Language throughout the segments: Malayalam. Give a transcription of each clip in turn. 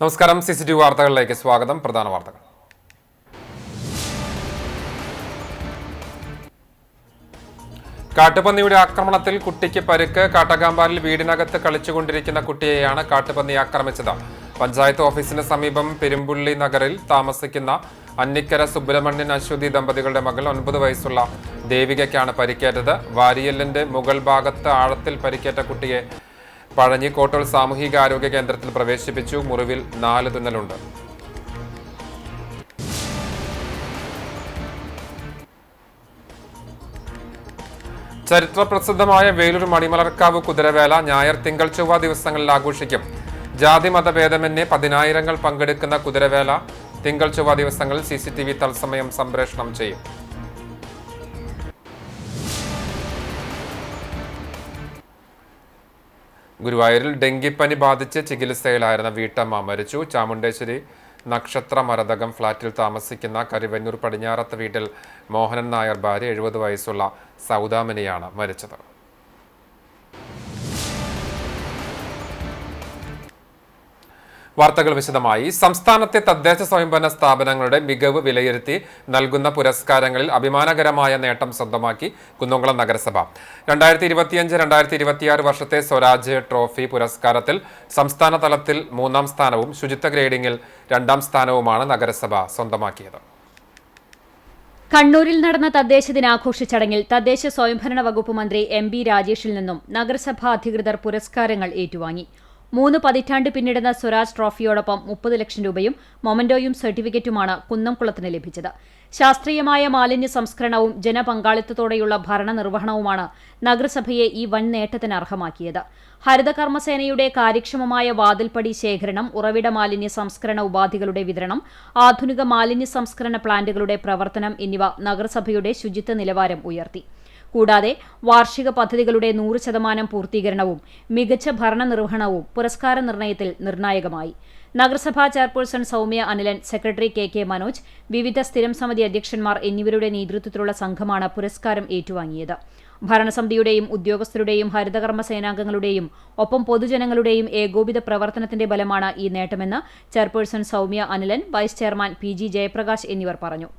നമസ്കാരം. CCTV വാർത്തകളിലേക്ക് സ്വാഗതം. പ്രധാന വാർത്തകൾ. കാട്ടുപന്നിയുടെ ആക്രമണത്തിൽ കുട്ടിക്ക് പരിക്ക്. കാട്ടകാമ്പാലിൽ വീടിനകത്ത് കളിച്ചുകൊണ്ടിരിക്കുന്ന കുട്ടിയെയാണ് കാട്ടുപന്നി ആക്രമിച്ചത്. പഞ്ചായത്ത് ഓഫീസിന് സമീപം പെരുമ്പുള്ളി നഗറിൽ താമസിക്കുന്ന അന്നിക്കര സുബ്രഹ്മണ്യൻ അശ്വതി ദമ്പതികളുടെ മകൾ 9 വയസ്സുള്ള ദേവികയ്ക്കാണ് പരിക്കേറ്റത്. വാരിയലിന്റെ മുകൾ ഭാഗത്ത് ആഴത്തിൽ പരിക്കേറ്റ കുട്ടിയെ പഴഞ്ഞി കോട്ടൂർ സാമൂഹികാരോഗ്യ കേന്ദ്രത്തിൽ പ്രവേശിപ്പിച്ചു. മുറിവിൽ 4 തുന്നലുണ്ട്. ചരിത്രപ്രസിദ്ധമായ വേലൂർ മണിമലർക്കാവ് കുതിരവേല ഞായർ, തിങ്കൾ, ചൊവ്വ ദിവസങ്ങളിൽ ആഘോഷിക്കും. ജാതി മതഭേദമന്യേ 10,000 പങ്കെടുക്കുന്ന കുതിരവേല തിങ്കൾ, ചൊവ്വ ദിവസങ്ങളിൽ CCTV തത്സമയം സംപ്രേഷണം ചെയ്യും. ഗുരുവായൂരിൽ ഡെങ്കിപ്പനി ബാധിച്ച് ചികിത്സയിലായിരുന്ന വീട്ടമ്മ മരിച്ചു. ചാമുണ്ടേശ്വരി നക്ഷത്ര മരതകം ഫ്ളാറ്റിൽ താമസിക്കുന്ന കരിവന്നൂർ പടിഞ്ഞാറത്ത് വീട്ടിൽ മോഹനൻ നായർ ഭാര്യ 70 വയസ്സുള്ള സൗദാമിനിയാണ് മരിച്ചത്. വാർത്തകൾ വിശദമായി. സംസ്ഥാനത്തെ തദ്ദേശ സ്വയംഭരണ സ്ഥാപനങ്ങളുടെ മികവ് വിലയിരുത്തി നൽകുന്ന പുരസ്കാരങ്ങളിൽ അഭിമാനകരമായ നേട്ടം സ്വന്തമാക്കി കുന്നംകുളം നഗരസഭ. 2025-2026 വർഷത്തെ സ്വരാജ് ട്രോഫി പുരസ്കാരത്തിൽ സംസ്ഥാന തലത്തിൽ 3ാം സ്ഥാനവും ശുചിത്വ ഗ്രേഡിംഗിൽ 2ാം സ്ഥാനവുമാണ് നഗരസഭ സ്വന്തമാക്കിയത്. കണ്ണൂരിൽ നടന്ന തദ്ദേശ ദിനാഘോഷ ചടങ്ങിൽ തദ്ദേശ സ്വയംഭരണ വകുപ്പ് മന്ത്രി MB രാജേഷിൽ നിന്നും നഗരസഭാ അധികൃതർ പുരസ്കാരങ്ങൾ ഏറ്റുവാങ്ങി. 3 പതിറ്റാണ്ട് പിന്നിടുന്ന സ്വരാജ് ട്രോഫിയോടൊപ്പം 30 ലക്ഷം രൂപയും മൊമന്റോയും സർട്ടിഫിക്കറ്റുമാണ് കുന്നംകുളത്തിന് ലഭിച്ചത്. ശാസ്ത്രീയമായ മാലിന്യ സംസ്കരണവും ജനപങ്കാളിത്തത്തോടെയുള്ള ഭരണനിർവഹണവുമാണ് നഗരസഭയെ ഈ വൻ നേട്ടത്തിന് അർഹമാക്കിയത്. ഹരിതകർമ്മസേനയുടെ കാര്യക്ഷമമായ വാതിൽപ്പടി ശേഖരണം, ഉറവിട മാലിന്യ സംസ്കരണ ഉപാധികളുടെ വിതരണം, ആധുനിക മാലിന്യ സംസ്കരണ പ്ലാന്റുകളുടെ പ്രവർത്തനം എന്നിവ നഗരസഭയുടെ ശുചിത്വ നിലവാരം ഉയർത്തി. കൂടാതെ വാർഷിക പദ്ധതികളുടെ 100% പൂർത്തീകരണവും മികച്ച ഭരണനിർവഹണവും പുരസ്കാര നിർണയത്തിൽ നിർണായകമായി. നഗരസഭാ chairperson Soumya Anilan, secretary KK Manoj, വിവിധ സ്ഥിരം സമിതി അധ്യക്ഷന്മാർ എന്നിവരുടെ നേതൃത്വത്തിലുള്ള സംഘമാണ് പുരസ്കാരം ഏറ്റുവാങ്ങിയത്. ഭരണസമിതിയുടെയും ഉദ്യോഗസ്ഥരുടെയും ഹരിതകർമ്മ സേനാംഗങ്ങളുടെയും ഒപ്പം പൊതുജനങ്ങളുടെയും ഏകോപിത പ്രവർത്തനത്തിന്റെ ബലമാണ് ഈ നേട്ടമെന്ന് chairperson Soumya Anilan, vice chairman PG Jayaprakash എന്നിവർ പറഞ്ഞു.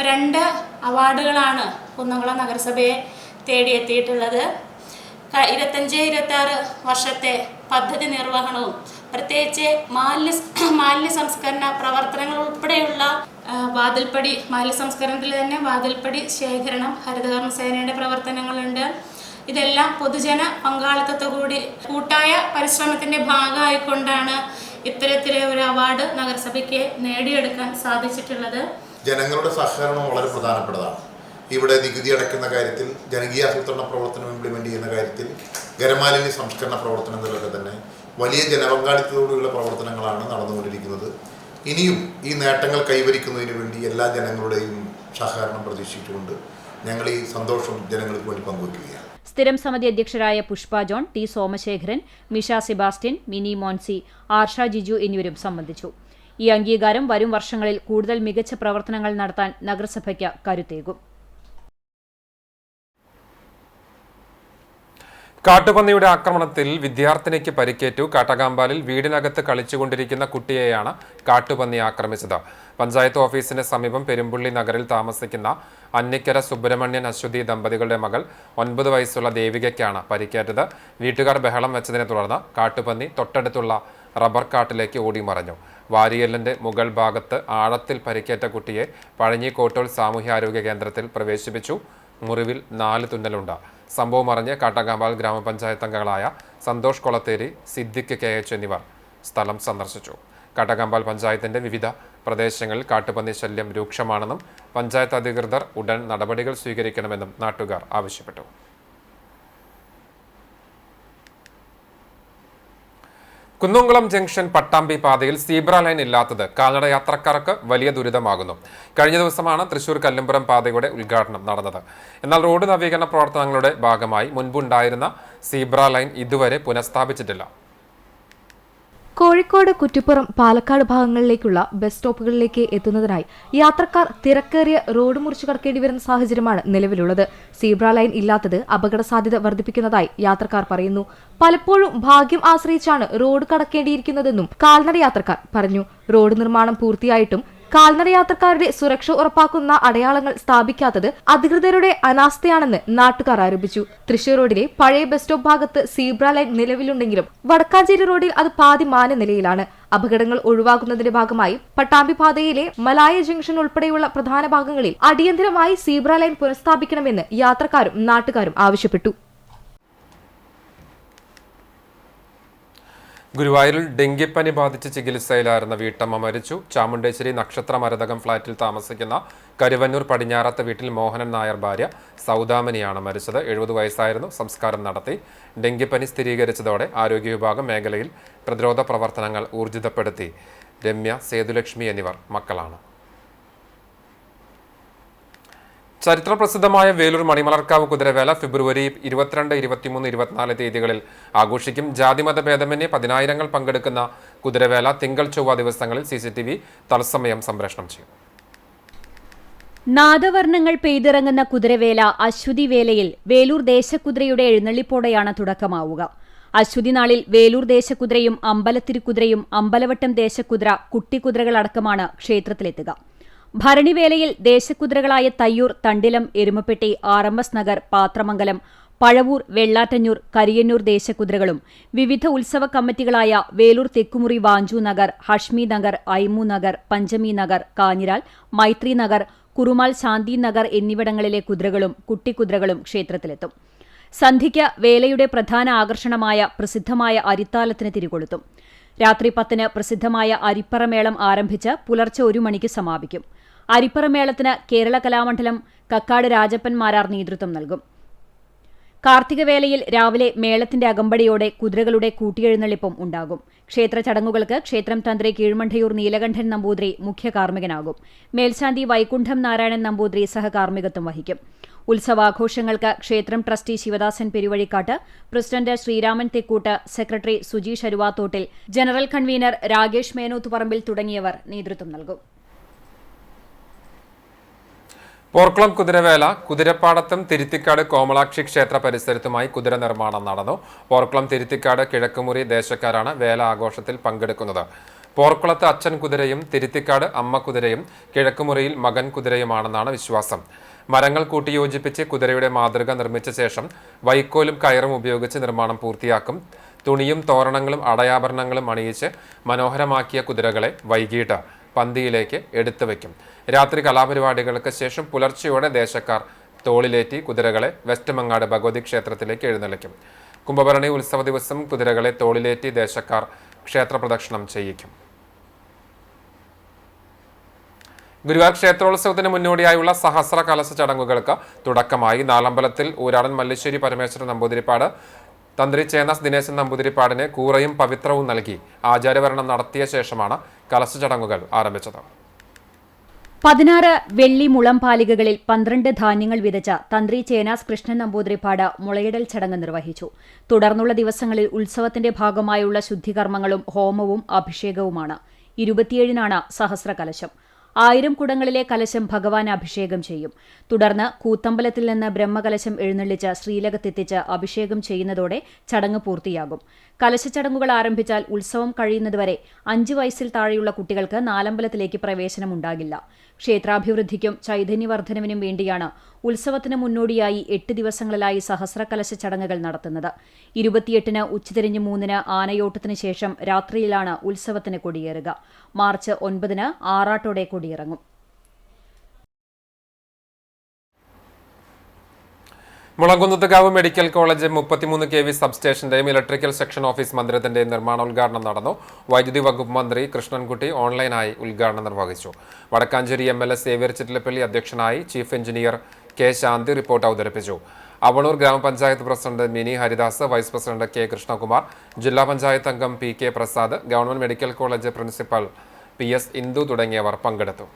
2 അവാർഡുകളാണ് കുന്നംകുളം നഗരസഭയെ തേടിയെത്തിയിട്ടുള്ളത്. 25-26 വർഷത്തെ പദ്ധതി നിർവഹണവും പ്രത്യേകിച്ച് മാലിന്യ സംസ്കരണ പ്രവർത്തനങ്ങൾ ഉൾപ്പെടെയുള്ള വാതിൽപ്പടി മാലിന്യ സംസ്കരണത്തിൽ തന്നെ വാതിൽപ്പടി ശേഖരണം, ഹരിതകർമ്മസേനയുടെ പ്രവർത്തനങ്ങളുണ്ട്. ഇതെല്ലാം പൊതുജന പങ്കാളിത്തത്തോടുകൂടി കൂട്ടായ പരിശ്രമത്തിന്റെ ഭാഗമായിക്കൊണ്ടാണ് ഇത്തരത്തിലെ ഒരു അവാർഡ് നഗരസഭയ്ക്ക് നേടിയെടുക്കാൻ സാധിച്ചിട്ടുള്ളത്. ജനങ്ങളുടെ സഹകരണം വളരെ പ്രധാനപ്പെട്ടതാണ്. ഇവിടെ നികുതി അടയ്ക്കുന്ന കാര്യത്തിൽ, ജനകീയാസൂത്രണ പ്രവർത്തനം ഇംപ്ലിമെൻ്റ് ചെയ്യുന്ന കാര്യത്തിൽ, ഖരമാലിന്യ സംസ്കരണ പ്രവർത്തനങ്ങളിലൊക്കെ തന്നെ വലിയ ജനപങ്കാളിത്തത്തോടുള്ള പ്രവർത്തനങ്ങളാണ് നടന്നുകൊണ്ടിരിക്കുന്നത്. ഇനിയും ഈ നേട്ടങ്ങൾ കൈവരിക്കുന്നതിന് വേണ്ടി എല്ലാ ജനങ്ങളുടെയും സഹകരണം പ്രതീക്ഷിച്ചുകൊണ്ട് ഞങ്ങൾ ഈ സന്തോഷം ജനങ്ങൾക്ക് വേണ്ടി പങ്കുവയ്ക്കുകയാണ്. സ്ഥിരം സമിതി അധ്യക്ഷരായ Pushpa John, T Somasekharan, Misha Sebastian, Mini Moncy, Arsha Jiju എന്നിവരും സംബന്ധിച്ചു. ഈ അംഗീകാരം വരും വർഷങ്ങളിൽ കൂടുതൽ മികച്ച പ്രവർത്തനങ്ങൾ നടത്താൻ നഗരസഭയ്ക്ക് കരുത്തേകും. കാട്ടുപന്നിയുടെ ആക്രമണത്തിൽ വിദ്യാർത്ഥിനിക്ക് പരിക്കേറ്റു. കാട്ടകാമ്പാലിൽ വീടിനകത്ത് കളിച്ചുകൊണ്ടിരിക്കുന്ന കുട്ടിയെയാണ് കാട്ടുപന്നി ആക്രമിച്ചത്. പഞ്ചായത്ത് ഓഫീസിന് സമീപം പെരുമ്പുള്ളി നഗറിൽ താമസിക്കുന്ന അന്നിക്കര സുബ്രഹ്മണ്യൻ അശ്വതി ദമ്പതികളുടെ മകൾ 9 വയസ്സുള്ള ദേവികയ്ക്കാണ് പരിക്കേറ്റത്. വീട്ടുകാർ ബഹളം വെച്ചതിനെ തുടർന്ന് കാട്ടുപന്നി തൊട്ടടുത്തുള്ള റബ്ബർ കാട്ടിലേക്ക് ഓടിമറഞ്ഞു. വാരിയലിന്റെ മുകൾ ഭാഗത്ത് ആഴത്തിൽ പരിക്കേറ്റ കുട്ടിയെ പഴഞ്ഞി കോട്ടൂർ സാമൂഹ്യാരോഗ്യ കേന്ദ്രത്തിൽ പ്രവേശിപ്പിച്ചു. മുറിവിൽ 4 തുന്നലുണ്ട്. സംഭവം അറിഞ്ഞ് കാട്ടകാമ്പാൽ ഗ്രാമപഞ്ചായത്ത് അംഗങ്ങളായ സന്തോഷ് കൊളത്തേരി, സിദ്ദിഖ് KH എന്നിവർ സ്ഥലം സന്ദർശിച്ചു. കാട്ടകാമ്പാൽ പഞ്ചായത്തിന്റെ വിവിധ പ്രദേശങ്ങളിൽ കാട്ടുപന്നി ശല്യം രൂക്ഷമാണെന്നും പഞ്ചായത്ത് അധികൃതർ ഉടൻ നടപടികൾ സ്വീകരിക്കണമെന്നും നാട്ടുകാർ ആവശ്യപ്പെട്ടു. കുന്നംകുളം ജംഗ്ഷൻ പട്ടാമ്പി പാതയിൽ സീബ്ര ലൈൻ ഇല്ലാത്തത് കാൽനട യാത്രക്കാർക്ക് വലിയ ദുരിതമാകുന്നു. കഴിഞ്ഞ ദിവസമാണ് തൃശൂർ കല്ലുംപുറം പാതയുടെ ഉദ്ഘാടനം നടന്നത്. എന്നാൽ റോഡ് നവീകരണ പ്രവർത്തനങ്ങളുടെ ഭാഗമായി മുൻപുണ്ടായിരുന്ന സീബ്ര ലൈൻ ഇതുവരെ പുനഃസ്ഥാപിച്ചിട്ടില്ല. കോഴിക്കോട്, കുറ്റിപ്പുറം, പാലക്കാട് ഭാഗങ്ങളിലേക്കുള്ള ബസ് സ്റ്റോപ്പുകളിലേക്ക് എത്തുന്നതിനായി യാത്രക്കാർ തിരക്കേറിയ റോഡ് മുറിച്ചു കടക്കേണ്ടി വരുന്ന സാഹചര്യമാണ് നിലവിലുള്ളത്. സീബ്ര ലൈൻ ഇല്ലാത്തത് അപകട സാധ്യത വർദ്ധിപ്പിക്കുന്നതായി യാത്രക്കാർ പറയുന്നു. പലപ്പോഴും ഭാഗ്യം ആശ്രയിച്ചാണ് റോഡ് കടക്കേണ്ടിയിരിക്കുന്നതെന്നും കാൽനട യാത്രക്കാർ പറഞ്ഞു. റോഡ് നിർമ്മാണം പൂർത്തിയായിട്ടും കാൽനട യാത്രക്കാരുടെ സുരക്ഷ ഉറപ്പാക്കുന്ന അടയാളങ്ങൾ സ്ഥാപിക്കാത്തത് അധികൃതരുടെ അനാസ്ഥയാണെന്ന് നാട്ടുകാർ ആരോപിച്ചു. തൃശൂർ റോഡിലെ പഴയ ബസ് സ്റ്റോപ്പ് ഭാഗത്ത് സീബ്ര ലൈൻ നിലവിലുണ്ടെങ്കിലും വടക്കാഞ്ചേരി റോഡിൽ അത് പാതി മാന നിലയിലാണ്. അപകടങ്ങൾ ഒഴിവാക്കുന്നതിന്റെ ഭാഗമായി പട്ടാമ്പി പാതയിലെ മലായ ജംഗ്ഷൻ ഉൾപ്പെടെയുള്ള പ്രധാന ഭാഗങ്ങളിൽ അടിയന്തരമായി സീബ്ര ലൈൻ പുനഃസ്ഥാപിക്കണമെന്ന് യാത്രക്കാരും നാട്ടുകാരും ആവശ്യപ്പെട്ടു. ഗുരുവായൂരിൽ ഡെങ്കിപ്പനി ബാധിച്ച് ചികിത്സയിലായിരുന്ന വീട്ടമ്മ മരിച്ചു. ചാമുണ്ടേശ്വരി നക്ഷത്ര മരതകം ഫ്ളാറ്റിൽ താമസിക്കുന്ന കരുവന്നൂർ പടിഞ്ഞാറത്തെ വീട്ടിൽ മോഹനൻ നായർ ഭാര്യ സൗദാമിനിയാണ് മരിച്ചത്. 70 വയസ്സായിരുന്നു. സംസ്കാരം നടത്തി. ഡെങ്കിപ്പനി സ്ഥിരീകരിച്ചതോടെ ആരോഗ്യ വിഭാഗം മേഖലയിൽ പ്രതിരോധ പ്രവർത്തനങ്ങൾ ഊർജിതപ്പെടുത്തി. രമ്യ, സേതുലക്ഷ്മി എന്നിവർ മക്കളാണ്. ചരിത്രപ്രസിദ്ധമായ വേലൂർ മണിമലർക്കാവ് കുതിരവേല ഫെബ്രുവരി 22, 23, 24 തീയതികളിൽ ആഘോഷിക്കും. ജാതിമത ഭേദമന്യേ 10,000 പങ്കെടുക്കുന്ന കുതിരവേല തിങ്കൾ, ചൊവ്വ ദിവസങ്ങളിൽ CCTV തത്സമയം സംപ്രേഷണം ചെയ്യും. നാദവർണ്ണങ്ങൾ പെയ്തിറങ്ങുന്ന കുതിരവേല അശ്വതി വേലയിൽ വേലൂർ ദേശക്കുതിരയുടെ എഴുന്നള്ളിപ്പോടെയാണ് തുടക്കമാവുക. അശ്വതി നാളിൽ വേലൂർ ദേശക്കുതിരയും അമ്പലത്തിരുക്കുതിരയും അമ്പലവട്ടം ദേശക്കുതിര, കുട്ടിക്കുതിരകളടക്കമാണ് ക്ഷേത്രത്തിലെത്തുക. ഭരണിവേലയിൽ ദേശക്കുതിരകളായ തയ്യൂർ, തണ്ടിലം, എരുമപ്പെട്ടി, RMS നഗർ, പാത്രമംഗലം, പഴവൂർ, വെള്ളാറ്റഞ്ഞൂർ, കരിയന്നൂർ ദേശക്കുതിരകളും വിവിധ ഉത്സവ കമ്മിറ്റികളായ വേലൂർ തെക്കുമുറി വാഞ്ചു നഗർ, ഹഷ്മി നഗർ, ഐമു നഗർ, പഞ്ചമി നഗർ, കാഞ്ഞിരാൽ, മൈത്രി നഗർ, കുറുമാൽ, ശാന്തി നഗർ എന്നിവിടങ്ങളിലെ കുതിരകളും കുട്ടിക്കുതിരകളും ക്ഷേത്രത്തിലെത്തും. സന്ധ്യയ്ക്ക് വേലയുടെ പ്രധാന ആകർഷണമായ പ്രസിദ്ധമായ അരിത്താലത്തിന് തിരികൊളുത്തും. രാത്രി 10-ന് പ്രസിദ്ധമായ അരിപ്പറമേളം ആരംഭിച്ച് പുലർച്ചെ 1 മണിക്ക് സമാപിക്കും. അരിപ്പറമേളത്തിന് കേരള കലാമണ്ഡലം കക്കാട് രാജപ്പൻ മാരാർ നേതൃത്വം നൽകും. കാർത്തികവേലയിൽ രാവിലെ മേളത്തിന്റെ അകമ്പടിയോടെ കുതിരകളുടെ കൂട്ടിയെഴുന്നള്ളിപ്പും ഉണ്ടാകും. ക്ഷേത്ര ചടങ്ങുകൾക്ക് ക്ഷേത്രം തന്ത്രി കീഴ്മണ്ടയൂർ നീലകണ്ഠൻ നമ്പൂതിരി മുഖ്യ കാർമ്മികനാകും. മേൽശാന്തി വൈകുണ്ഠം നാരായണൻ നമ്പൂതിരി സഹകാർമ്മികത്വം വഹിക്കും. ഉത്സവാഘോഷങ്ങൾക്ക് ക്ഷേത്രം trustee Sivadasan Peruvazhikkattu, president Sreeraman Thekkoottu, secretary Sujeesh Aruvathottil, general convener Rakesh Menothuparambil തുടങ്ങിയവർ നേതൃത്വം നൽകും. പോർക്കുളം കുതിരവേല കുതിരപ്പാടത്തും തിരുത്തിക്കാട് കോമളാക്ഷി ക്ഷേത്ര പരിസരത്തുമായി കുതിര നിർമ്മാണം നടന്നു. പോർക്കുളം, തിരുത്തിക്കാട്, കിഴക്കുമുറി ദേശക്കാരാണ് വേല ആഘോഷത്തിൽ പങ്കെടുക്കുന്നത്. പോർക്കുളത്ത് അച്ഛൻ കുതിരയും തിരുത്തിക്കാട് അമ്മ കുതിരയും കിഴക്കുമുറിയിൽ മകൻ കുതിരയുമാണെന്നാണ് വിശ്വാസം. മരങ്ങൾ കൂട്ടിയോജിപ്പിച്ച് കുതിരയുടെ മാതൃക നിർമ്മിച്ച ശേഷം വൈക്കോലും കയറും ഉപയോഗിച്ച് നിർമ്മാണം പൂർത്തിയാക്കും. തുണിയും തോരണങ്ങളും അടയാഭരണങ്ങളും അണിയിച്ച് മനോഹരമാക്കിയ കുതിരകളെ വൈകിട്ട് പന്തിയിലേക്ക് എടുത്തു വയ്ക്കും. രാത്രി കലാപരിപാടികൾക്ക് ശേഷം പുലർച്ചെയോടെ ദേശക്കാർ തോളിലേറ്റി കുതിരകളെ വെസ്റ്റ് മങ്ങാട് ഭഗവതി ക്ഷേത്രത്തിലേക്ക് എഴുന്നള്ളിക്കും. കുംഭഭരണി ഉത്സവ ദിവസം കുതിരകളെ തോളിലേറ്റി ദേശക്കാർ ക്ഷേത്ര പ്രദക്ഷിണം ചെയ്യിക്കും. ഗുരുവായൂർ ക്ഷേത്രോത്സവത്തിന് മുന്നോടിയായുള്ള സഹസ്ര കലശ ചടങ്ങുകൾക്ക് തുടക്കമായി. നാലമ്പലത്തിൽ ഊരാടൻ മല്ലേശ്വരി പരമേശ്വരൻ നമ്പൂതിരിപ്പാട് തന്ത്രി ചേന്നാസ് ദിനേശൻ നമ്പൂതിരിപ്പാടിന് കൂറയും പവിത്രവും നൽകി ആചാര്യവരണം നടത്തിയ ശേഷമാണ് കലശ ചടങ്ങുകൾ ആരംഭിച്ചത്. 16 വെള്ളി മുളംപാലികകളിൽ 12 ധാന്യങ്ങൾ വിതച്ച തന്ത്രി ചേനാസ് കൃഷ്ണൻ നമ്പൂതിരിപ്പാട് മുളയിടൽ ചടങ്ങ് നിർവഹിച്ചു. തുടർന്നുള്ള ദിവസങ്ങളിൽ ഉത്സവത്തിന്റെ ഭാഗമായുള്ള ശുദ്ധികർമ്മങ്ങളും ഹോമവും അഭിഷേകവുമാണ്. 27-നാണ് സഹസ്ര കലശം. 1000 കുടങ്ങളിലെ കലശം ഭഗവാൻ അഭിഷേകം ചെയ്യും. തുടർന്ന് കൂത്തമ്പലത്തിൽ നിന്ന് ബ്രഹ്മകലശം എഴുന്നള്ളിച്ച് ശ്രീലകത്തെത്തിച്ച് അഭിഷേകം ചെയ്യുന്നതോടെ ചടങ്ങ് പൂർത്തിയാകും. കലശച്ചടങ്ങുകൾ ആരംഭിച്ചാൽ ഉത്സവം കഴിയുന്നതുവരെ 5 വയസ്സിൽ താഴെയുള്ള കുട്ടികൾക്ക് നാലമ്പലത്തിലേക്ക് പ്രവേശനമുണ്ടാകില്ല. ക്ഷേത്രാഭിവൃദ്ധിക്കും ചൈതന്യവർദ്ധനവിനും വേണ്ടിയാണ് ഉത്സവത്തിന് മുന്നോടിയായി 8 ദിവസങ്ങളിലായി സഹസ്രകലശ ചടങ്ങുകൾ നടത്തുന്നത്. 28-ന് ഉച്ചതിരിഞ്ഞ് 3-ന് ആനയോട്ടത്തിന് ശേഷം രാത്രിയിലാണ് ഉത്സവത്തിന് കൊടിയേറുക. മാർച്ച് 9-ന് ആറാട്ടോടെ കൊടിയിറങ്ങും. മുളങ്കുന്നത്തുകാവ് മെഡിക്കൽ കോളേജ് 33 kV സബ്സ്റ്റേഷന്റെയും ഇലക്ട്രിക്കൽ സെക്ഷൻ ഓഫീസ് മന്ദിരത്തിന്റെയും നിർമ്മാണോദ്ഘാടനം നടന്നു. വൈദ്യുതി വകുപ്പ് മന്ത്രി കൃഷ്ണൻകുട്ടി ഓൺലൈനായി ഉദ്ഘാടനം നിർവഹിച്ചു. വടക്കാഞ്ചേരി MLA സേവ്യർ ചിറ്റിലപ്പള്ളി അധ്യക്ഷനായി. Chief engineer K. Shanthi report അവതരിപ്പിച്ചു. Avanur grama panchayat president Mini Haridas, vice president K. Krishnakumar, ജില്ലാ പഞ്ചായത്ത് അംഗം P. K. Prasad, government medical college principal PS. Indu തുടങ്ങിയവർ പങ്കെടുത്തു.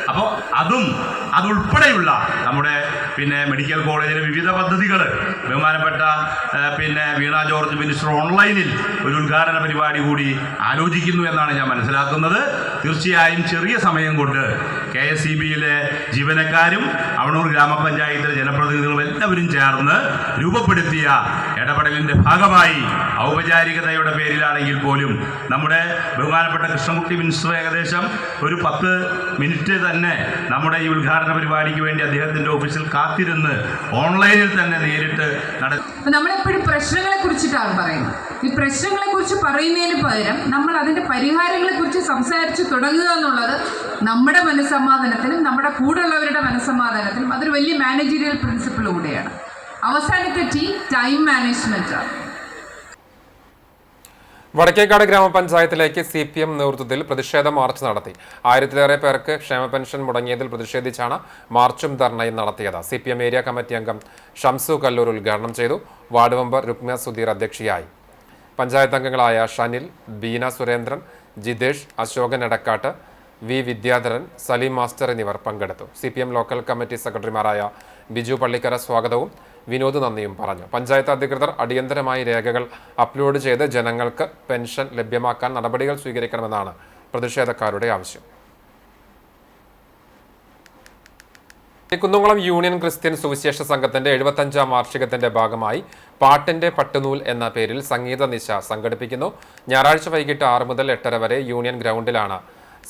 അപ്പോൾ അതുൾപ്പെടെയുള്ള നമ്മുടെ പിന്നെ മെഡിക്കൽ കോളേജിലെ വിവിധ പദ്ധതികൾ ബഹുമാനപ്പെട്ട വീണ ജോർജ് മിനിസ്റ്റർ ഓൺലൈനിൽ ഒരു ഉദ്ഘാടന പരിപാടി കൂടി ആലോചിക്കുന്നു എന്നാണ് ഞാൻ മനസ്സിലാക്കുന്നത്. തീർച്ചയായും ചെറിയ സമയം കൊണ്ട് KSEBയിലെ ജീവനക്കാരും അവണൂർ ഗ്രാമപഞ്ചായത്തിലെ ജനപ്രതിനിധികളും എല്ലാവരും ചേർന്ന് രൂപപ്പെടുത്തിയ ഇടപെടലിൻ്റെ ഭാഗമായി ഔപചാരികതയുടെ പേരിലാണെങ്കിൽ പോലും നമ്മുടെ ബഹുമാനപ്പെട്ട കൃഷ്ണൻകുട്ടി മിനിസ്റ്റർ ഏകദേശം ഒരു 10 മിനിറ്റ് തന്നെ നമ്മുടെ ഈ ഉദ്ഘാടന പരിപാടിക്ക് വേണ്ടി അദ്ദേഹത്തിൻ്റെ ഓഫീസിൽ കാത്തിരുന്ന് ഓൺലൈനിൽ തന്നെ നേരിട്ട് നമ്മളെപ്പോഴും പ്രശ്നങ്ങളെ കുറിച്ചിട്ടാണ് പറയുന്നത്. ഈ പ്രശ്നങ്ങളെ കുറിച്ച് പറയുന്നതിന് പകരം നമ്മൾ അതിൻ്റെ പരിഹാരങ്ങളെ കുറിച്ച് സംസാരിച്ച് തുടങ്ങുക എന്നുള്ളത് നമ്മുടെ മനസ്സമാധാനത്തിനും നമ്മുടെ കൂടെയുള്ളവരുടെ മനസ്സമാധാനത്തിനും അതൊരു വലിയ മാനേജീരിയൽ പ്രിൻസിപ്പിൾ കൂടെയാണ്. അവസാനത്തെ ടൈം മാനേജ്മെന്റ് ആണ്. വടക്കേക്കാട് ഗ്രാമപഞ്ചായത്തിലേക്ക് CPM നേതൃത്വത്തിൽ പ്രതിഷേധ മാർച്ച് നടത്തി. 1000-ലേറെ പേർക്ക് ക്ഷേമ പെൻഷൻ മുടങ്ങിയതിൽ പ്രതിഷേധിച്ചാണ് മാർച്ചും ധർണയും നടത്തിയത്. CPM ഏരിയ കമ്മിറ്റി അംഗം ഷംസു കല്ലൂർ ഉദ്ഘാടനം ചെയ്തു. വാർഡ് മെമ്പർ രുക്മ സുധീർ അധ്യക്ഷയായി. പഞ്ചായത്ത് അംഗങ്ങളായ ഷനിൽ, ബീന സുരേന്ദ്രൻ, ജിതേഷ്, അശോകൻ എടക്കാട്ട്, V വിദ്യാധരൻ, സലീം മാസ്റ്റർ എന്നിവർ പങ്കെടുത്തു. CPM ലോക്കൽ കമ്മിറ്റി സെക്രട്ടറിമാരായ ബിജു പള്ളിക്കര സ്വാഗതവും വിനോദ് നന്ദിയും പറഞ്ഞു. പഞ്ചായത്ത് അധികൃതർ അടിയന്തരമായി രേഖകൾ അപ്ലോഡ് ചെയ്ത് ജനങ്ങൾക്ക് പെൻഷൻ ലഭ്യമാക്കാൻ നടപടികൾ സ്വീകരിക്കണമെന്നാണ് പ്രതിഷേധക്കാരുടെ ആവശ്യം. കുന്നംകുളം യൂണിയൻ ക്രിസ്ത്യൻ സുവിശേഷ സംഘത്തിന്റെ 75ാം വാർഷികത്തിന്റെ ഭാഗമായി പാട്ടിന്റെ പട്ടുനൂൽ എന്ന പേരിൽ സംഗീത നിശ സംഘടിപ്പിക്കുന്നു. ഞായറാഴ്ച വൈകിട്ട് 6 മുതൽ 8:30 വരെ യൂണിയൻ ഗ്രൗണ്ടിലാണ്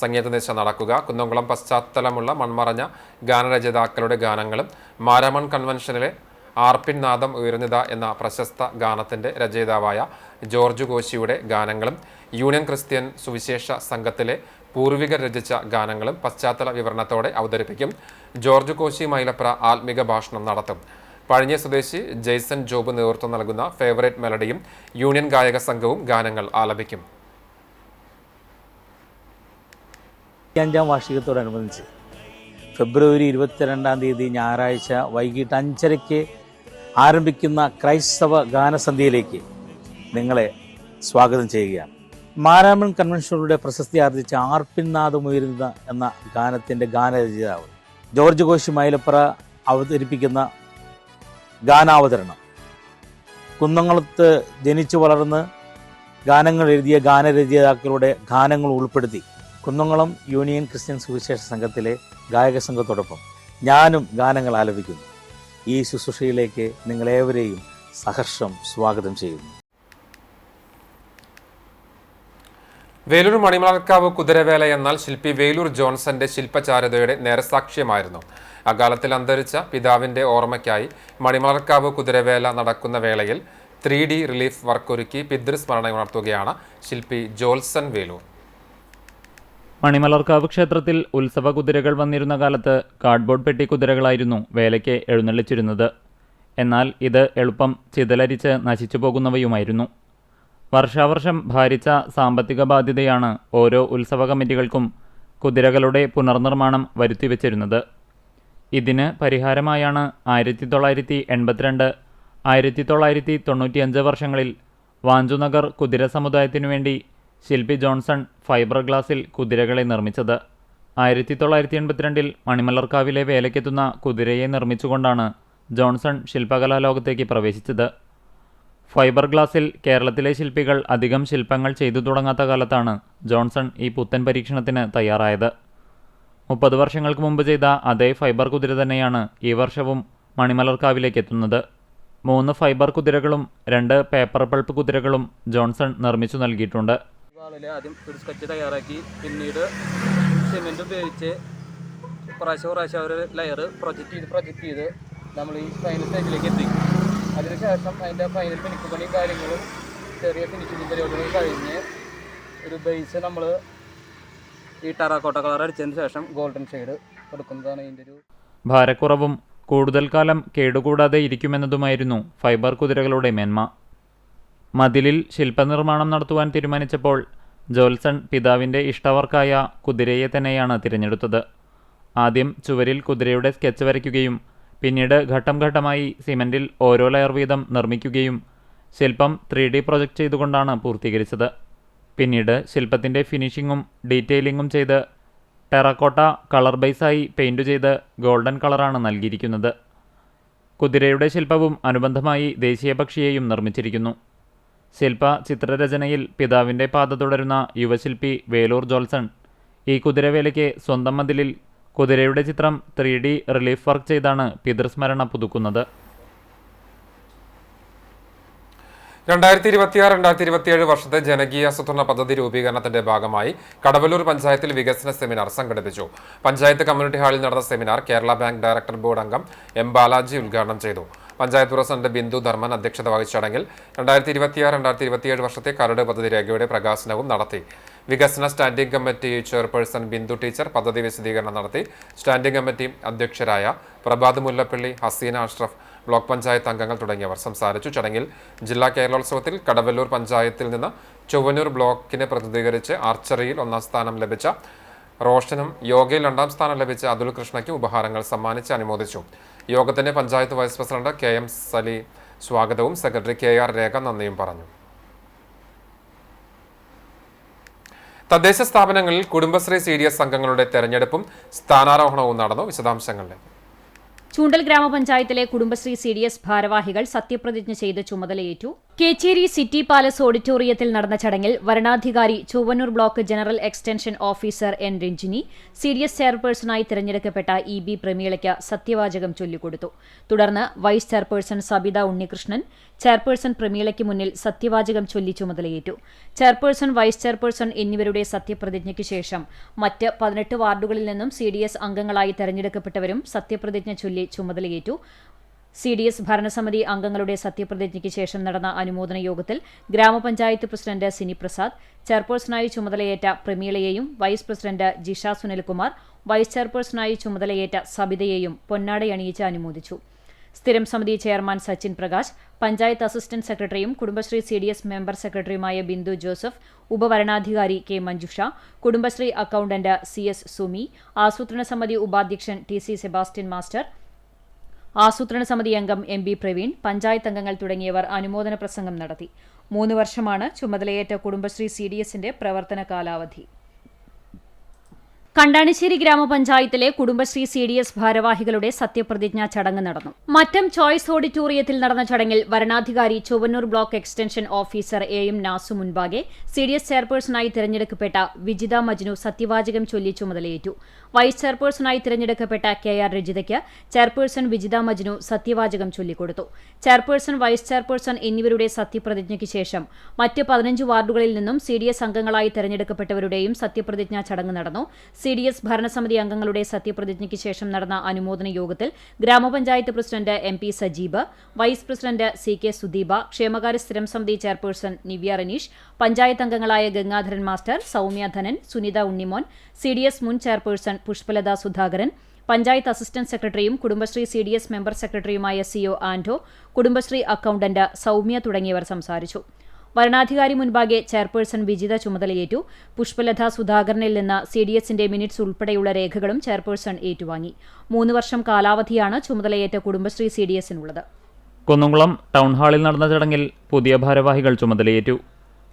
സംഗീത നിശ നടക്കുക. കുന്നംകുളം പശ്ചാത്തലമുള്ള മൺമറഞ്ഞ ഗാനരചയിതാക്കളുടെ ഗാനങ്ങളും മാരാമൺ കൺവെൻഷനിലെ ആർപ്പിൻ നാദം ഉയർന്നിത എന്ന പ്രശസ്ത ഗാനത്തിന്റെ രചയിതാവായ ജോർജ് കോശിയുടെ ഗാനങ്ങളും യൂണിയൻ ക്രിസ്ത്യൻ സുവിശേഷ സംഘത്തിലെ പൂർവികർ രചിച്ച ഗാനങ്ങളും പശ്ചാത്തല വിവരണത്തോടെ അവതരിപ്പിക്കും. ജോർജ് കോശി മൈലപ്ര ആത്മിക ഭാഷണം നടത്തും. പഴഞ്ഞി സ്വദേശി ജെയ്സൺ ജോബ് നേതൃത്വം നൽകുന്ന ഫേവറേറ്റ് മെലഡിയും യൂണിയൻ ഗായക സംഘവും ഗാനങ്ങൾ ആലപിക്കും. 5ാം വാർഷികത്തോടനുബന്ധിച്ച് ഫെബ്രുവരി 22-ാം തീയതി ഞായറാഴ്ച വൈകിട്ട് 5:30 ആരംഭിക്കുന്ന ക്രൈസ്തവ ഗാനസന്ധ്യയിലേക്ക് നിങ്ങളെ സ്വാഗതം ചെയ്യുകയാണ്. മാരാമൺ കൺവെൻഷനുകളുടെ പ്രശസ്തി ആർജിച്ച ആർപ്പിൻ നാദമുയരുന്ന എന്ന ഗാനത്തിൻ്റെ ഗാനരചയിതാവ് ജോർജ് കോശി മൈലപ്ര അവതരിപ്പിക്കുന്ന ഗാനാവതരണം, കുന്നംകുളത്ത് ജനിച്ചു വളർന്ന് ഗാനങ്ങൾ എഴുതിയ ഗാനരചയിതാക്കളുടെ ഗാനങ്ങൾ ഉൾപ്പെടുത്തി കുന്നംകുളം യൂണിയൻ ക്രിസ്ത്യൻ സുവിശേഷ സംഘത്തിലെ ഗായക സംഘത്തോടൊപ്പം ഞാനും ഗാനങ്ങൾ ആലപിക്കുന്നു. ഈ ശുശ്രൂഷയിലേക്ക് നിങ്ങളേവരെയും സഹർഷം സ്വാഗതം ചെയ്യുന്നു. വേലൂർ മണിമലർക്കാവ് കുതിരവേല എന്നാൽ ശില്പി വേലൂർ ജോൺസന്റെ ശില്പചാരുതയുടെ നേരസാക്ഷ്യമായിരുന്നു. അകാലത്തിൽ അന്തരിച്ച പിതാവിന്റെ ഓർമ്മയ്ക്കായി മണിമലർക്കാവ് കുതിരവേല നടക്കുന്ന വേളയിൽ 3D റിലീഫ് വർക്കൊരുക്കി പിതൃസ്മരണ ഉണർത്തുകയാണ് ശില്പി ജോൾസൺ വേലൂർ. മണിമലർക്കാവ് ക്ഷേത്രത്തിൽ ഉത്സവ കുതിരകൾ വന്നിരുന്ന കാലത്ത് കാർഡ്ബോർഡ് പെട്ടി കുതിരകളായിരുന്നു വേലയ്ക്ക് എഴുന്നള്ളിച്ചിരുന്നത്. എന്നാൽ ഇത് എളുപ്പം ചിതലരിച്ച് നശിച്ചു പോകുന്നവയുമായിരുന്നു. വർഷാവർഷം ഭാരിച്ച സാമ്പത്തിക ബാധ്യതയാണ് ഓരോ ഉത്സവ കമ്മിറ്റികൾക്കും കുതിരകളുടെ പുനർനിർമ്മാണം വരുത്തിവെച്ചിരുന്നത്. ഇതിന് പരിഹാരമായാണ് 1982, 1995 വർഷങ്ങളിൽ വാഞ്ചുനഗർ കുതിര സമുദായത്തിനു വേണ്ടി ശില്പി ജോൺസൺ ഫൈബർ ഗ്ലാസിൽ കുതിരകളെ നിർമ്മിച്ചത്. 1982 മണിമലർക്കാവിലെ വേലയ്ക്കെത്തുന്ന കുതിരയെ നിർമ്മിച്ചുകൊണ്ടാണ് ജോൺസൺ ശില്പകലാലോകത്തേക്ക് പ്രവേശിച്ചത്. ഫൈബർ ഗ്ലാസിൽ കേരളത്തിലെ ശില്പികൾ അധികം ശില്പങ്ങൾ ചെയ്തു തുടങ്ങാത്ത കാലത്താണ് ജോൺസൺ ഈ പുത്തൻ പരീക്ഷണത്തിന് തയ്യാറായത്. 30 വർഷങ്ങൾക്ക് മുമ്പ് ചെയ്ത അതേ ഫൈബർ കുതിര തന്നെയാണ് ഈ വർഷവും മണിമലർക്കാവിലേക്ക് എത്തുന്നത്. 3 ഫൈബർ കുതിരകളും 2 പേപ്പർ പൾപ്പ് കുതിരകളും ജോൺസൺ നിർമ്മിച്ചു നൽകിയിട്ടുണ്ട്. ആദ്യം ഒരു സ്കെച്ച് തയ്യാറാക്കി പിന്നീട് സിമെൻറ്റ് ഉപയോഗിച്ച് പ്രാവശ്യം ഒരു ലെയർ പ്രൊജക്റ്റ് ചെയ്ത് നമ്മൾ ഈ ഫൈനൽ സ്റ്റേജിലേക്ക് എത്തിക്കും. അതിനുശേഷം അതിൻ്റെ ഫൈനൽ മിനുക്കുപണിയും കാര്യങ്ങളും ചെറിയ ഫിനിഷിംഗ് പരിപാടികളും കഴിഞ്ഞ് ഒരു ബേസ് നമ്മൾ ഈ ടെറാക്കോട്ട കളർ അടിച്ചതിന് ശേഷം ഗോൾഡൻ ഷെയ്ഡ് കൊടുക്കുന്നതാണ് ഇതിൻ്റെ ഒരു. ഭാരക്കുറവും കൂടുതൽ കാലം കേടുകൂടാതെ ഇരിക്കുമെന്നതുമായിരുന്നു ഫൈബർ കുതിരകളുടെ മേന്മ. മതിലിൽ ശില്പനിർമ്മാണം നടത്തുവാൻ തീരുമാനിച്ചപ്പോൾ ജോൽസൺ പിതാവിൻ്റെ ഇഷ്ടവർക്കായ കുതിരയെ തന്നെയാണ് തിരഞ്ഞെടുത്തത്. ആദ്യം ചുവരിൽ കുതിരയുടെ സ്കെച്ച് വരയ്ക്കുകയും പിന്നീട് ഘട്ടം ഘട്ടമായി സിമൻറ്റിൽ ഓരോ ലെയർ വീതം നിർമ്മിക്കുകയും ശില്പം 3D പ്രൊജക്റ്റ് ചെയ്തുകൊണ്ടാണ് പൂർത്തീകരിച്ചത്. പിന്നീട് ശില്പത്തിൻ്റെ ഫിനിഷിങ്ങും ഡീറ്റെയിലിങ്ങും ചെയ്ത് ടെറാക്കോട്ട കളർ ബേസായി പെയിൻറ് ചെയ്ത് ഗോൾഡൻ കളറാണ് നൽകിയിരിക്കുന്നത്. കുതിരയുടെ ശില്പവും അനുബന്ധമായി ദേശീയ പക്ഷിയെയും നിർമ്മിച്ചിരിക്കുന്നു. ശില്പ ചിത്രരചനയിൽ പിതാവിൻ്റെ പാത തുടരുന്ന യുവശില്പി വേലൂർ ജോൾസൺ ഈ കുതിരവേലയ്ക്ക് സ്വന്തം മതിലിൽ കുതിരയുടെ ചിത്രം 3D റിലീഫ് വർക്ക് ചെയ്താണ് പിതൃസ്മരണ പുതുക്കുന്നത്. 2026-2027 വർഷത്തെ ജനകീയ ആസൂത്രണ പദ്ധതി രൂപീകരണത്തിന്റെ ഭാഗമായി കടവല്ലൂർ പഞ്ചായത്തിൽ വികസന സെമിനാർ സംഘടിപ്പിച്ചു. പഞ്ചായത്ത് കമ്മ്യൂണിറ്റി ഹാളിൽ നടന്ന seminar Kerala bank director board അംഗം എം ബാലാജി ഉദ്ഘാടനം ചെയ്തു. പഞ്ചായത്ത് പ്രസിഡന്റ് ബിന്ദു ധർമ്മൻ അധ്യക്ഷത വഹിച്ച ചടങ്ങിൽ 2026-2027 വർഷത്തെ കരട് പദ്ധതി രേഖയുടെ പ്രകാശനവും നടത്തി. വികസന standing committee chairperson Bindu teacher പദ്ധതി വിശദീകരണം നടത്തി. സ്റ്റാൻഡിംഗ് കമ്മിറ്റി അധ്യക്ഷരായ പ്രഭാത് മുല്ലപ്പള്ളി, ഹസീന അഷ്റഫ്, ബ്ലോക്ക് പഞ്ചായത്ത് അംഗങ്ങൾ തുടങ്ങിയവർ സംസാരിച്ചു. ചടങ്ങിൽ ജില്ലാ കേരളോത്സവത്തിൽ കടവല്ലൂർ പഞ്ചായത്തിൽ നിന്ന് ചൊവ്വന്നൂർ ബ്ലോക്കിനെ പ്രതിനിധീകരിച്ച് ആർച്ചറിയിൽ 1ാം സ്ഥാനം ലഭിച്ച റോഷനും യോഗയിൽ 2ാം സ്ഥാനം ലഭിച്ച അതുൽ കൃഷ്ണയ്ക്കും ഉപഹാരങ്ങൾ സമ്മാനിച്ച് അനുമോദിച്ചു. യോഗത്തിന് panchayat vice president KM Sali സ്വാഗതവും സെക്രട്ടറി KR രേഖ നന്ദിയും പറഞ്ഞു. തദ്ദേശ സ്ഥാപനങ്ങളിൽ കുടുംബശ്രീ CDS അംഗങ്ങളുടെ തെരഞ്ഞെടുപ്പും സ്ഥാനാരോഹണവും നടന്നു. വിശദാംശങ്ങളിലേക്ക്. ചൂണ്ടൽ ഗ്രാമപഞ്ചായത്തിലെ കുടുംബശ്രീ CDS ഭാരവാഹികൾ സത്യപ്രതിജ്ഞ ചെയ്ത് ചുമതലയേറ്റു. കേച്ചേരി സിറ്റി പാലസ് ഓഡിറ്റോറിയത്തിൽ നടന്ന ചടങ്ങിൽ വരണാധികാരി Chowannur block general extension officer N Ranjini CDS ചെയർപേഴ്സണായി തിരഞ്ഞെടുക്കപ്പെട്ട EB പ്രമീളയ്ക്ക് സത്യവാചകം ചൊല്ലിക്കൊടുത്തു. തുടർന്ന് vice chairperson Sabitha Unnikrishnan chairperson പ്രമീളയ്ക്ക് മുന്നിൽ സത്യവാചകം ചൊല്ലി ചുമതലയേറ്റു. ചെയർപേഴ്സൺ, വൈസ് ചെയർപേഴ്സൺ എന്നിവരുടെ സത്യപ്രതിജ്ഞയ്ക്ക് ശേഷം മറ്റ് 18 വാർഡുകളിൽ നിന്നും CDS അംഗങ്ങളായി തെരഞ്ഞെടുക്കപ്പെട്ടവരും സത്യപ്രതിജ്ഞ ചൊല്ലി ചുമതലയേറ്റു. CDS ഭരണസമിതി അംഗങ്ങളുടെ സത്യപ്രതിജ്ഞയ്ക്ക് ശേഷം നടന്ന അനുമോദന യോഗത്തിൽ ഗ്രാമപഞ്ചായത്ത് പ്രസിഡന്റ് സിനി പ്രസാദ്, ചെയർപേഴ്സണായി ചുമതലയേറ്റ പ്രമീളയെയും vice president Jisha Sunilkumar, vice ചെയർപേഴ്സണായി ചുമതലയേറ്റ സബിതയെയും പൊന്നാടയണിയിച്ച് അനുമോദിച്ചു. സ്ഥിരം സമിതി ചെയർമാൻ സച്ചിൻ പ്രകാശ്, പഞ്ചായത്ത് അസിസ്റ്റന്റ് സെക്രട്ടറിയും കുടുംബശ്രീ CDS മെമ്പർ സെക്രട്ടറിയുമായ ബിന്ദു ജോസഫ്, ഉപവരണാധികാരി K Manjusha, Kudumbashree accountant CS Sumi, ആസൂത്രണ സമിതി ഉപാധ്യക്ഷൻ TC സെബാസ്റ്റ്യൻ മാസ്റ്റർ, ആസൂത്രണ സമിതി അംഗം MB പ്രവീൺ, പഞ്ചായത്ത് അംഗങ്ങൾ തുടങ്ങിയവർ അനുമോദന പ്രസംഗം നടത്തി. 3 വർഷമാണ് ചുമതലയേറ്റ കുടുംബശ്രീ CDSന്റെ പ്രവർത്തന കാലാവധി. കണ്ടാണിശ്ശേരി ഗ്രാമപഞ്ചായത്തിലെ കുടുംബശ്രീ CDS ഭാരവാഹികളുടെ സത്യപ്രതിജ്ഞാ ചടങ്ങ് നടന്നു. മറ്റം ചോയ്സ് ഓഡിറ്റോറിയത്തിൽ നടന്ന ചടങ്ങിൽ വരണാധികാരി Chowannur block extension officer AM Nasu മുൻപാകെ CDS ചെയർപേഴ്സണായി തിരഞ്ഞെടുക്കപ്പെട്ട വിജിത മജ്നു സത്യവാചകം ചൊല്ലി ചുമതലയേറ്റു. വൈസ് ചെയർപേഴ്സണായി തിരഞ്ഞെടുക്കപ്പെട്ട KR രജിതയ്ക്ക് ചെയർപേഴ്സൺ വിജിത മജ്നു സത്യവാചകം ചൊല്ലിക്കൊടുത്തു. ചെയർപേഴ്സൺ, വൈസ് ചെയർപേഴ്സൺ എന്നിവരുടെ സത്യപ്രതിജ്ഞയ്ക്ക് ശേഷം മറ്റ് 15 വാർഡുകളിൽ നിന്നും CDS അംഗങ്ങളായി തെരഞ്ഞെടുക്കപ്പെട്ടവരുടെയും സത്യപ്രതിജ്ഞാ ചടങ്ങ് നടന്നു. CDS ഭരണസമിതി അംഗങ്ങളുടെ സത്യപ്രതിജ്ഞയ്ക്ക് ശേഷം നടന്ന അനുമോദന യോഗത്തിൽ grama panchayat president MP Sajeeb, vice president CK Sudeepa, ക്ഷേമകാര്യ സ്ഥിരം സമിതി ചെയർപേഴ്സൺ നിവ്യ റനീഷ്, പഞ്ചായത്ത് അംഗങ്ങളായ ഗംഗാധരൻ മാസ്റ്റർ, സൗമ്യ ധനൻ, സുനിത ഉണ്ണിമോൻ, CDS മുൻ ചെയർപേഴ്സൺ പുഷ്പലത സുധാകരൻ, പഞ്ചായത്ത് അസിസ്റ്റന്റ് സെക്രട്ടറിയും കുടുംബശ്രീ CDS മെമ്പർ സെക്രട്ടറിയുമായ CO ആന്റോ, കുടുംബശ്രീ അക്കൌണ്ടന്റ് സൗമ്യ തുടങ്ങിയവർ സംസാരിച്ചു. വരണാധികാരി മുൻപാകെ ചെയർപേഴ്സൺ വിജിത ചുമതലയേറ്റു. പുഷ്പലത സുധാകരനിൽ നിന്ന് CDSന്റെ മിനിറ്റ്സ് ഉൾപ്പെടെയുള്ള രേഖകളും ചെയർപേഴ്സൺ ഏറ്റുവാങ്ങി. 3 വർഷം കാലാവധിയാണ് ചുമതലയേറ്റ കുടുംബശ്രീ CDSനുള്ളത്. കുന്നംകുളം ടൗൺ ഹാളിൽ നടന്ന ചടങ്ങിൽ പുതിയ ഭാരവാഹികൾ ചുമതലയേറ്റു.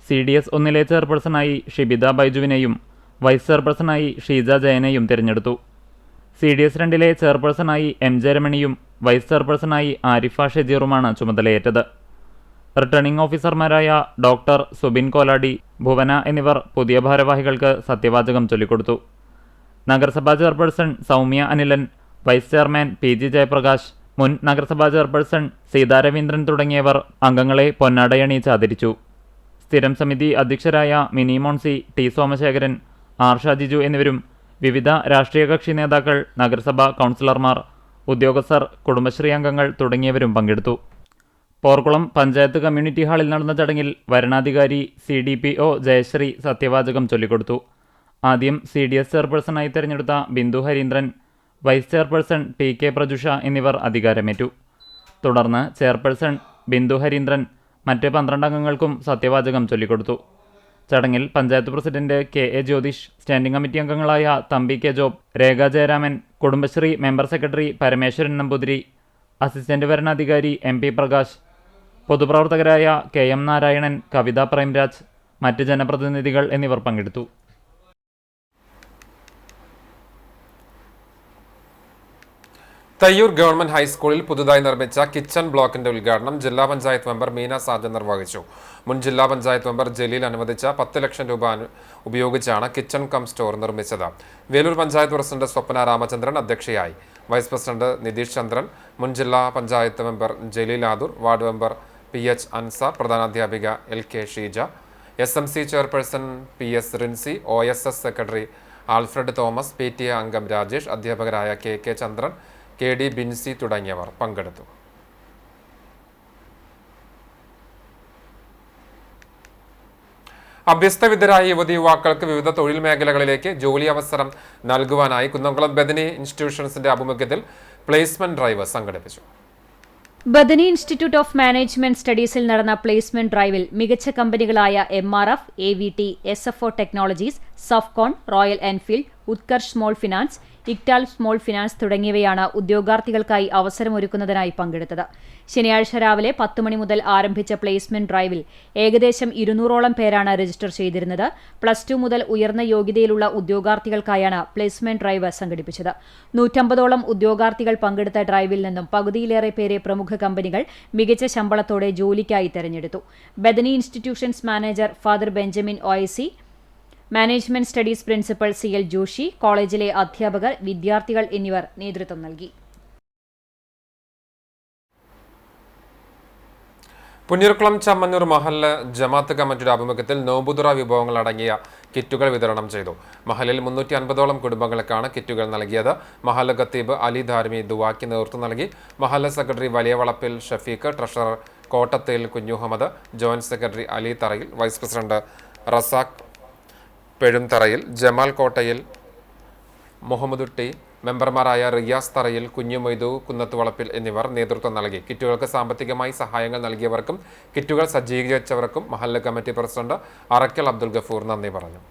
CDS 1 ചെയർപേഴ്സണായി ഷിബിത ബൈജുവിനെയും വൈസ് ചെയർപേഴ്സണായി ഷീജ ജയനെയും തിരഞ്ഞെടുത്തു. CDS 2 ചെയർപേഴ്സണായി MJ രമണിയും വൈസ് ചെയർപേഴ്സണായി ആരിഫ ഷെജീറുമാണ് ചുമതലയേറ്റത്. റിട്ടേണിംഗ് ഓഫീസർമാരായ ഡോക്ടർ സുബിൻ കോലാടി, ഭുവന എന്നിവർ പുതിയ ഭാരവാഹികൾക്ക് സത്യവാചകം ചൊല്ലിക്കൊടുത്തു. നഗരസഭാ chairperson Soumya Anilan, vice chairman PG Jayaprakash, മുൻ നഗരസഭാ ചെയർപേഴ്സൺ സീതാ രവീന്ദ്രൻ തുടങ്ങിയവർ അംഗങ്ങളെ പൊന്നാടയണിയിച്ച് ആദരിച്ചു. സ്ഥിരം സമിതി അധ്യക്ഷരായ മിനി മോൺസി, T സോമശേഖരൻ, R ഷാജിജു എന്നിവരും വിവിധ രാഷ്ട്രീയ കക്ഷി നേതാക്കൾ, നഗരസഭാ കൗൺസിലർമാർ, ഉദ്യോഗസ്ഥർ, കുടുംബശ്രീ അംഗങ്ങൾ തുടങ്ങിയവരും പങ്കെടുത്തു. പോർക്കുളം പഞ്ചായത്ത് കമ്മ്യൂണിറ്റി ഹാളിൽ നടന്ന ചടങ്ങിൽ വരണാധികാരി CDPO ജയശ്രീ സത്യവാചകം ചൊല്ലിക്കൊടുത്തു. ആദ്യം CDS ചെയർപേഴ്സണായി തിരഞ്ഞെടുത്ത Bindu Harindran, vice chairperson PK Prajusha എന്നിവർ അധികാരമേറ്റു. തുടർന്ന് ചെയർപേഴ്സൺ ബിന്ദു ഹരീന്ദ്രൻ മറ്റ് 12 അംഗങ്ങൾക്കും സത്യവാചകം ചൊല്ലിക്കൊടുത്തു. ചടങ്ങിൽ panchayat president KA Jyothish, standing committee അംഗങ്ങളായ Thampi K Job, Rekha Jayaraman, Kudumbashree member secretary Parameswaran Namboothiri, assistant വരണാധികാരി MP പ്രകാശ്, പൊതുപ്രവർത്തകരായ KM നാരായണൻ, കവിത പ്രേംരാജ്, മറ്റ് ജനപ്രതിനിധികൾ എന്നിവർ പങ്കെടുത്തു. തയ്യൂർ ഗവൺമെന്റ് ഹൈസ്കൂളിൽ പുതുതായി നിർമ്മിച്ച കിച്ചൺ ബ്ലോക്കിന്റെ ഉദ്ഘാടനം ജില്ലാ പഞ്ചായത്ത് മെമ്പർ മീന സാജൻ നിർവഹിച്ചു. മുൻ ജില്ലാ പഞ്ചായത്ത് മെമ്പർ ജലീൽ അനുവദിച്ച 10 ലക്ഷം രൂപ ഉപയോഗിച്ചാണ് കിച്ചൺ കം സ്റ്റോർ നിർമ്മിച്ചത്. വേലൂർ പഞ്ചായത്ത് പ്രസിഡന്റ് സ്വപ്ന രാമചന്ദ്രൻ അധ്യക്ഷയായി. വൈസ് പ്രസിഡന്റ് നിതീഷ് ചന്ദ്രൻ, മുൻ ജില്ലാ panchayat member Jaleel Adoor, ward member PH Ansar, പ്രധാനാധ്യാപിക LK Sheeja, SMC chairperson PS Rincy, OSS secretary Alfred Thomas, PTA അംഗം രാജേഷ്, അധ്യാപകരായ KK ചന്ദ്രൻ, KD ബിൻസി തുടങ്ങിയവർ പങ്കെടുത്തു. അഭ്യസ്തവിദ്യരായ യുവതി യുവാക്കൾക്ക് വിവിധ തൊഴിൽ മേഖലകളിലേക്ക് ജോലി അവസരം നൽകുവാനായി കുന്നംകുളം ബദനി ഇൻസ്റ്റിറ്റ്യൂഷൻസിന്റെ ആഭിമുഖ്യത്തിൽ പ്ലേസ്മെന്റ് ഡ്രൈവ് സംഘടിപ്പിച്ചു. ബദനി ഇൻസ്റ്റിറ്റ്യൂട്ട് ഓഫ് മാനേജ്മെന്റ് സ്റ്റഡീസിൽ നടന്ന പ്ലേസ്മെന്റ് ഡ്രൈവിൽ മികച്ച കമ്പനികളായ MRF, AVT, SFO ടെക്നോളജീസ്, സഫ്കോൺ, Royal Enfield, Utkarsh small finance, ഇക്ടാൽ സ്മോൾ ഫിനാൻസ് തുടങ്ങിയവയാണ് ഉദ്യോഗാർത്ഥികൾക്കായി അവസരമൊരുക്കുന്നതിനായി പങ്കെടുത്തത്. ശനിയാഴ്ച രാവിലെ 10 മണി മുതൽ ആരംഭിച്ച പ്ലേസ്മെന്റ് ഡ്രൈവിൽ ഏകദേശം 200ഓളം പേരാണ് രജിസ്റ്റർ ചെയ്തിരുന്നത്. +2 മുതൽ ഉയർന്ന യോഗ്യതയിലുള്ള ഉദ്യോഗാർത്ഥികൾക്കായാണ് പ്ലേസ്മെന്റ് ഡ്രൈവ് സംഘടിപ്പിച്ചത്. 150ഓളം ഉദ്യോഗാർത്ഥികൾ പങ്കെടുത്ത ഡ്രൈവിൽ നിന്നും പകുതിയിലേറെ പേരെ പ്രമുഖ കമ്പനികൾ മികച്ച ശമ്പളത്തോടെ ജോലിക്കായി തെരഞ്ഞെടുത്തു. Bethany institutions manager father Benjamin OIC, management studies principal CL Joshi, കോളേജിലെ അധ്യാപകർ, വിദ്യാർത്ഥികൾ എന്നിവർ നേതൃത്വം നൽകി. പുന്നൂർക്കുളം ചമ്മന്നൂർ മഹല്ല് ജമാഅത്ത് കമ്മിറ്റിയുടെ ആഭിമുഖ്യത്തിൽ നോമ്പുതുറ വിഭവങ്ങൾ അടങ്ങിയ കിറ്റുകൾ വിതരണം ചെയ്തു. മഹലിൽ 350ഓളം കുടുംബങ്ങൾക്കാണ് കിറ്റുകൾ നൽകിയത്. മഹല്ല് ഖത്തീബ് അലി ധാർമി ദുവാക്ക് നേതൃത്വം നൽകി. മഹല്ല് secretary Valiya Valappil Shafeeq, treasurer Kottathel Kunjuhammad, joint secretary Ali Tharayil, vice president Razak Pezhumtharayil, Jamal Kottayil, Muhammadutty, മെമ്പർമാരായ റിയാസ് തറയിൽ, കുഞ്ഞുമൊയ്തു കുന്നത്തുവളപ്പിൽ എന്നിവർ നേതൃത്വം നൽകി. കിറ്റുകൾക്ക് സാമ്പത്തികമായി സഹായങ്ങൾ നൽകിയവർക്കും കിറ്റുകൾ സജ്ജീകരിച്ചവർക്കും മഹല്ല് കമ്മിറ്റി പ്രസിഡന്റ് അറക്കൽ അബ്ദുൽ ഗഫൂർ നന്ദി പറഞ്ഞു.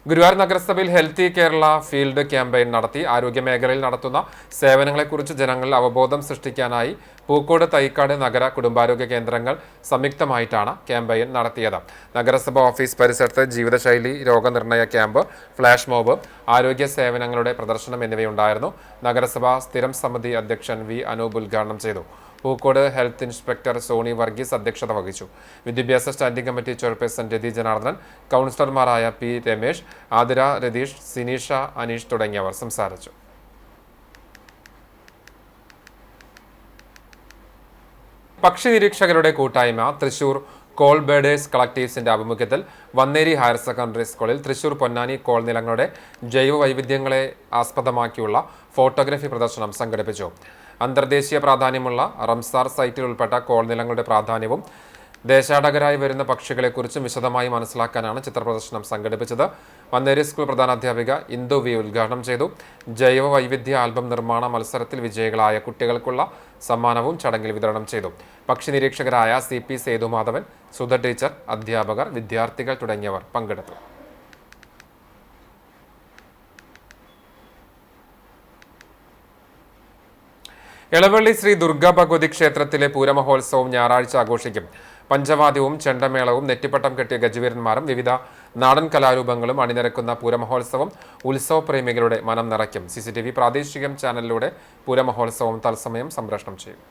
ഗുരുവായൂർ നഗരസഭയിൽ ഹെൽത്തി കേരള ഫീൽഡ് ക്യാമ്പയിൻ നടത്തി. ആരോഗ്യമേഖലയിൽ നടത്തുന്ന സേവനങ്ങളെക്കുറിച്ച് ജനങ്ങളിൽ അവബോധം സൃഷ്ടിക്കാനായി പൂക്കോട്, തൈക്കാട് നഗര കുടുംബാരോഗ്യ കേന്ദ്രങ്ങൾ സംയുക്തമായിട്ടാണ് ക്യാമ്പയിൻ നടത്തിയത്. നഗരസഭ ഓഫീസ് പരിസരത്ത് ജീവിതശൈലി രോഗനിർണയ ക്യാമ്പ്, ഫ്ലാഷ് മോബ്, ആരോഗ്യ സേവനങ്ങളുടെ പ്രദർശനം എന്നിവയുണ്ടായിരുന്നു. നഗരസഭ സ്ഥിരം സമിതി അധ്യക്ഷൻ V അനൂപ് ഉദ്ഘാടനം ചെയ്തു. പൂക്കോട് ഹെൽത്ത് ഇൻസ്പെക്ടർ സോണി വർഗീസ് അധ്യക്ഷത വഹിച്ചു. വിദ്യാഭ്യാസ standing committee chairperson Rathi Janardhanan, കൗൺസിലർമാരായ P രമേശ്, ആതിര, രതീഷ്, സിനീഷ, അനീഷ് തുടങ്ങിയവർ സംസാരിച്ചു. പക്ഷി നിരീക്ഷകരുടെ കൂട്ടായ്മ തൃശൂർ കോൾ ബേഡേഴ്സ് കളക്ടീവ്സിന്റെ ആഭിമുഖ്യത്തിൽ വന്നേരി ഹയർ സെക്കൻഡറി സ്കൂളിൽ തൃശൂർ പൊന്നാനി കോൾ നിലങ്ങളുടെ ജൈവ വൈവിധ്യങ്ങളെ ആസ്പദമാക്കിയുള്ള ഫോട്ടോഗ്രാഫി പ്രദർശനം സംഘടിപ്പിച്ചു. അന്തർദേശീയ പ്രാധാന്യമുള്ള റംസാർ സൈറ്റിൽ ഉൾപ്പെട്ട കോൾ നിലങ്ങളുടെ പ്രാധാന്യവും ദേശാടകരായി വരുന്ന പക്ഷികളെക്കുറിച്ചും വിശദമായി മനസ്സിലാക്കാനാണ് ചിത്രപ്രദർശനം സംഘടിപ്പിച്ചത്. വന്നേരി സ്കൂൾ പ്രധാനാധ്യാപിക ഇന്ദു V ഉദ്ഘാടനം ചെയ്തു. ജൈവ വൈവിധ്യ ആൽബം നിർമ്മാണ മത്സരത്തിൽ വിജയികളായ കുട്ടികൾക്കുള്ള സമ്മാനവും ചടങ്ങിൽ വിതരണം ചെയ്തു. പക്ഷി നിരീക്ഷകരായ CP സേതുമാധവൻ, സുധ ടീച്ചർ, അധ്യാപകർ, വിദ്യാർത്ഥികൾ തുടങ്ങിയവർ പങ്കെടുത്തു. എളവള്ളി ശ്രീ ദുർഗാ ഭഗവതി ക്ഷേത്രത്തിലെ പൂരമഹോത്സവം ഞായറാഴ്ച ആഘോഷിക്കും. പഞ്ചവാദ്യവും ചെണ്ടമേളവും നെറ്റിപ്പട്ടം കെട്ടിയ ഗജവീരന്മാരും വിവിധ നാടൻ കലാരൂപങ്ങളും അണിനിരക്കുന്ന പൂരമഹോത്സവം ഉത്സവപ്രേമികളുടെ മനം നിറയ്ക്കും. CCTV പ്രാദേശികം ചാനലിലൂടെ പൂരമഹോത്സവം തത്സമയം സംപ്രേഷണം ചെയ്യും.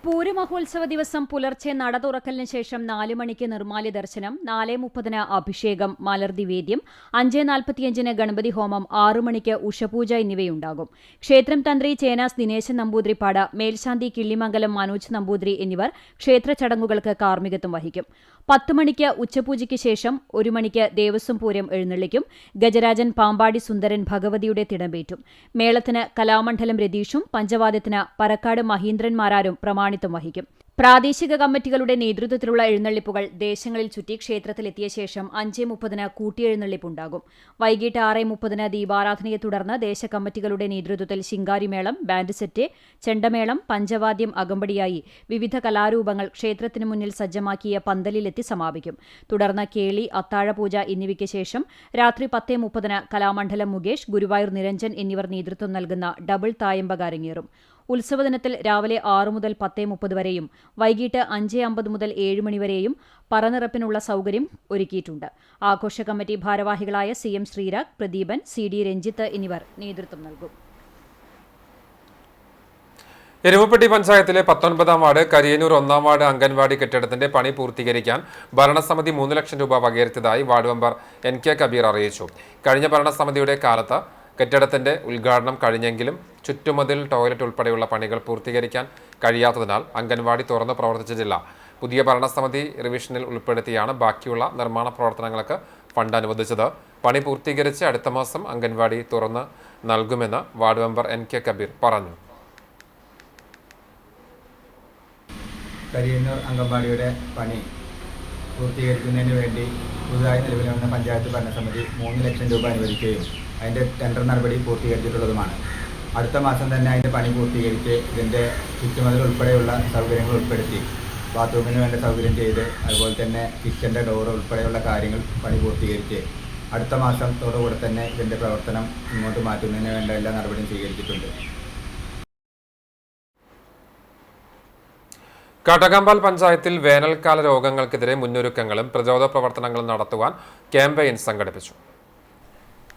പൂരമഹോത്സവ ദിവസം പുലർച്ചെ നട തുറക്കലിന് ശേഷം 4 മണിക്ക് നിർമ്മാല്യ ദർശനം, 4:30 അഭിഷേകം, മലർദിവേദ്യം, 5:45 ഗണപതി ഹോമം, 6 മണിക്ക് ഉഷപൂജ എന്നിവയുണ്ടാകും. ക്ഷേത്രം തന്ത്രി ചേനാസ് ദിനേശൻ നമ്പൂതിരിപ്പാട്, മേൽശാന്തി കിള്ളിമംഗലം മനോജ് നമ്പൂതിരി എന്നിവർ ക്ഷേത്ര ചടങ്ങുകൾക്ക് കാർമ്മികത്വം വഹിക്കും. 10 മണിക്ക് ഉച്ചപൂജയ്ക്ക് ശേഷം 1 മണിക്ക് ദേവസ്വം പൂരം എഴുന്നള്ളിക്കും. ഗജരാജൻ പാമ്പാടി സുന്ദരൻ ഭഗവതിയുടെ തിടമ്പേറ്റും. മേളത്തിന് കലാമണ്ഡലം രതീഷും പഞ്ചവാദ്യത്തിന് പറക്കാട് മഹീന്ദ്രന്മാരാരും പ്രമാണിത്വം വഹിക്കും. പ്രാദേശിക കമ്മിറ്റികളുടെ നേതൃത്വത്തിലുള്ള എഴുന്നള്ളിപ്പുകൾ ദേശങ്ങളിൽ ചുറ്റി ക്ഷേത്രത്തിലെത്തിയ ശേഷം 5:30 കൂട്ടിയെഴുന്നള്ളിപ്പുണ്ടാകും. വൈകിട്ട് 6:30 ദീപാരാധനയെ തുടർന്ന് ദേശകമ്മിറ്റികളുടെ നേതൃത്വത്തിൽ ശിങ്കാരിമേളം, ബാൻഡ് സെറ്റ്, ചെണ്ടമേളം, പഞ്ചവാദ്യം അകമ്പടിയായി വിവിധ കലാരൂപങ്ങൾ ക്ഷേത്രത്തിനു മുന്നിൽ സജ്ജമാക്കിയ പന്തലിലെത്തി സമാപിക്കും. തുടർന്ന് കേളി, അത്താഴപൂജ എന്നിവയ്ക്ക് ശേഷം രാത്രി 10:30 കലാമണ്ഡലം മുകേഷ്, ഗുരുവായൂർ നിരഞ്ജൻ എന്നിവർ നേതൃത്വം നൽകുന്ന ഡബിൾ തായമ്പക അരങ്ങേറും. ഉത്സവദിനത്തിൽ രാവിലെ 6 മുതൽ 10:30 വരെയും വൈകിട്ട് 5:50 മുതൽ 7 മണി വരെയും പറനിറപ്പിനുള്ള സൗകര്യം ഒരുക്കിയിട്ടുണ്ട്. ആഘോഷ കമ്മിറ്റി ഭാരവാഹികളായ CM ശ്രീരാഗ്, പ്രദീപൻ, CD രഞ്ജിത്ത് എന്നിവർ നേതൃത്വം നൽകും. എരുമപ്പെട്ടി പഞ്ചായത്തിലെ 19-ാം വാർഡ് കരിയന്നൂർ 1-ാം വാർഡ് അംഗൻവാടി കെട്ടിടത്തിന്റെ പണി പൂർത്തീകരിക്കാൻ ഭരണസമിതി 3 ലക്ഷം രൂപ വകയിരുത്തിയതായി വാർഡ് മെമ്പർ NK കബീർ അറിയിച്ചു. കഴിഞ്ഞ ഭരണസമിതിയുടെ കാലത്ത് കെട്ടിടത്തിന്റെ ഉദ്ഘാടനം കഴിഞ്ഞെങ്കിലും ചുറ്റുമതിൽ, ടോയ്ലറ്റ് ഉൾപ്പെടെയുള്ള പണികൾ പൂർത്തീകരിക്കാൻ കഴിയാത്തതിനാൽ അംഗൻവാടി തുറന്നു പ്രവർത്തിച്ചിട്ടില്ല. പുതിയ ഭരണസമിതി റിവിഷനിൽ ഉൾപ്പെടുത്തിയാണ് ബാക്കിയുള്ള നിർമ്മാണ പ്രവർത്തനങ്ങൾക്ക് ഫണ്ട് അനുവദിച്ചത്. പണി പൂർത്തീകരിച്ച് അടുത്ത മാസം അംഗൻവാടി തുറന്ന് നൽകുമെന്ന് വാർഡ് മെമ്പർ NK കബീർ പറഞ്ഞു. കരിയന്നൂർ അംഗൻവാടിയുടെ പണി പൂർത്തീകരിക്കുന്നതിന് വേണ്ടി പുതുതായി നിലവിൽ വന്ന പഞ്ചായത്ത് ഭരണസമിതി 3 ലക്ഷം രൂപ അനുവദിക്കുകയും അതിൻ്റെ ടെൻഡർ നടപടി പൂർത്തീകരിച്ചിട്ടുള്ളതുമാണ്. അടുത്ത മാസം തന്നെ അതിൻ്റെ പണി പൂർത്തീകരിച്ച് ഇതിൻ്റെ ചുറ്റുമതിൽ ഉൾപ്പെടെയുള്ള സൗകര്യങ്ങൾ ഉൾപ്പെടുത്തി ബാത്റൂമിന് വേണ്ട സൗകര്യം ചെയ്ത് അതുപോലെ തന്നെ കിച്ചൻ്റെ ഡോർ ഉൾപ്പെടെയുള്ള കാര്യങ്ങൾ പണി പൂർത്തീകരിച്ച് അടുത്ത മാസത്തോടുകൂടെ തന്നെ ഇതിൻ്റെ പ്രവർത്തനം ഇങ്ങോട്ട് മാറ്റുന്നതിന് വേണ്ട എല്ലാ നടപടിയും സ്വീകരിച്ചിട്ടുണ്ട്. കാട്ടകമ്പാൽ പഞ്ചായത്തിൽ വേനൽക്കാല രോഗങ്ങൾക്കെതിരെ മുന്നൊരുക്കങ്ങളും പ്രതിരോധ പ്രവർത്തനങ്ങളും നടത്തുവാൻ ക്യാമ്പയിൻ സംഘടിപ്പിച്ചു.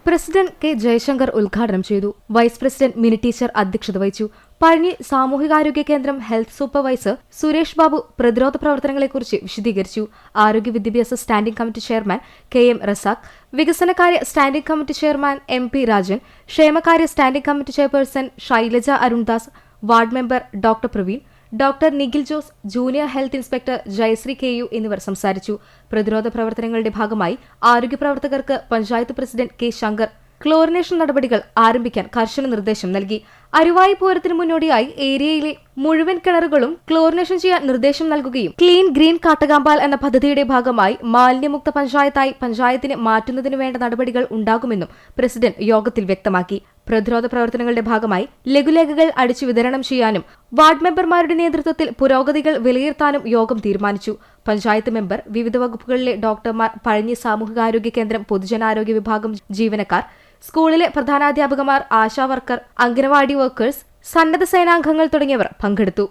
പ്രസിഡന്റ് കെ ജയശങ്കർ ഉദ്ഘാടനം ചെയ്തു. വൈസ് പ്രസിഡന്റ് മിനി ടീച്ചർ അധ്യക്ഷത വഹിച്ചു. പഴഞ്ഞി സാമൂഹികാരോഗ്യ കേന്ദ്രം ഹെൽത്ത് സൂപ്പർവൈസർ സുരേഷ് ബാബു പ്രതിരോധ പ്രവർത്തനങ്ങളെക്കുറിച്ച് വിശദീകരിച്ചു. ആരോഗ്യ വിദ്യാഭ്യാസ standing committee chairman KM Razak, വികസനകാര്യ standing committee chairman MP Rajan, ക്ഷേമകാര്യ standing committee chairperson Shailaja Arundas, ward member doctor Praveen, doctor Nikhil Jose, junior health inspector Jayasree KU എന്നിവർ സംസാരിച്ചു. പ്രതിരോധ പ്രവർത്തനങ്ങളുടെ ഭാഗമായി ആരോഗ്യ പ്രവർത്തകർക്ക് panchayat president K Shankar chlorination നടപടികൾ ആരംഭിക്കാൻ കർശന നിർദ്ദേശം നൽകി. അരുവായി പൂരത്തിന് മുന്നോടിയായി ഏരിയയിലെ മുഴുവൻ കിണറുകളും ക്ലോറിനേഷൻ ചെയ്യാൻ നിർദ്ദേശം നൽകുകയും ക്ലീൻ ഗ്രീൻ കാട്ടകാമ്പാൽ എന്ന പദ്ധതിയുടെ ഭാഗമായി മാലിന്യമുക്ത പഞ്ചായത്തായി പഞ്ചായത്തിനെ മാറ്റുന്നതിന് വേണ്ട നടപടികൾ ഉണ്ടാകുമെന്നും പ്രസിഡന്റ് യോഗത്തിൽ വ്യക്തമാക്കി. പ്രതിരോധ പ്രവർത്തനങ്ങളുടെ ഭാഗമായി ലഘുലേഖകൾ അടിച്ചു വിതരണം ചെയ്യാനും വാർഡ് മെമ്പർമാരുടെ നേതൃത്വത്തിൽ പുരോഗതികൾ വിലയിരുത്താനും യോഗം തീരുമാനിച്ചു. പഞ്ചായത്ത് മെമ്പർ, വിവിധ വകുപ്പുകളിലെ ഡോക്ടർമാർ, പഴഞ്ഞി സാമൂഹികാരോഗ്യ കേന്ദ്രം പൊതുജനാരോഗ്യ വിഭാഗം ജീവനക്കാർ, സ്കൂളിലെ പ്രധാനാധ്യാപകമാർ, ആശാ വർക്കർ, അംഗനവാടി വർക്കേഴ്സ്, സന്നദ്ധ സേനാംഗങ്ങൾ തുടങ്ങിയവർ പങ്കെടുത്തു.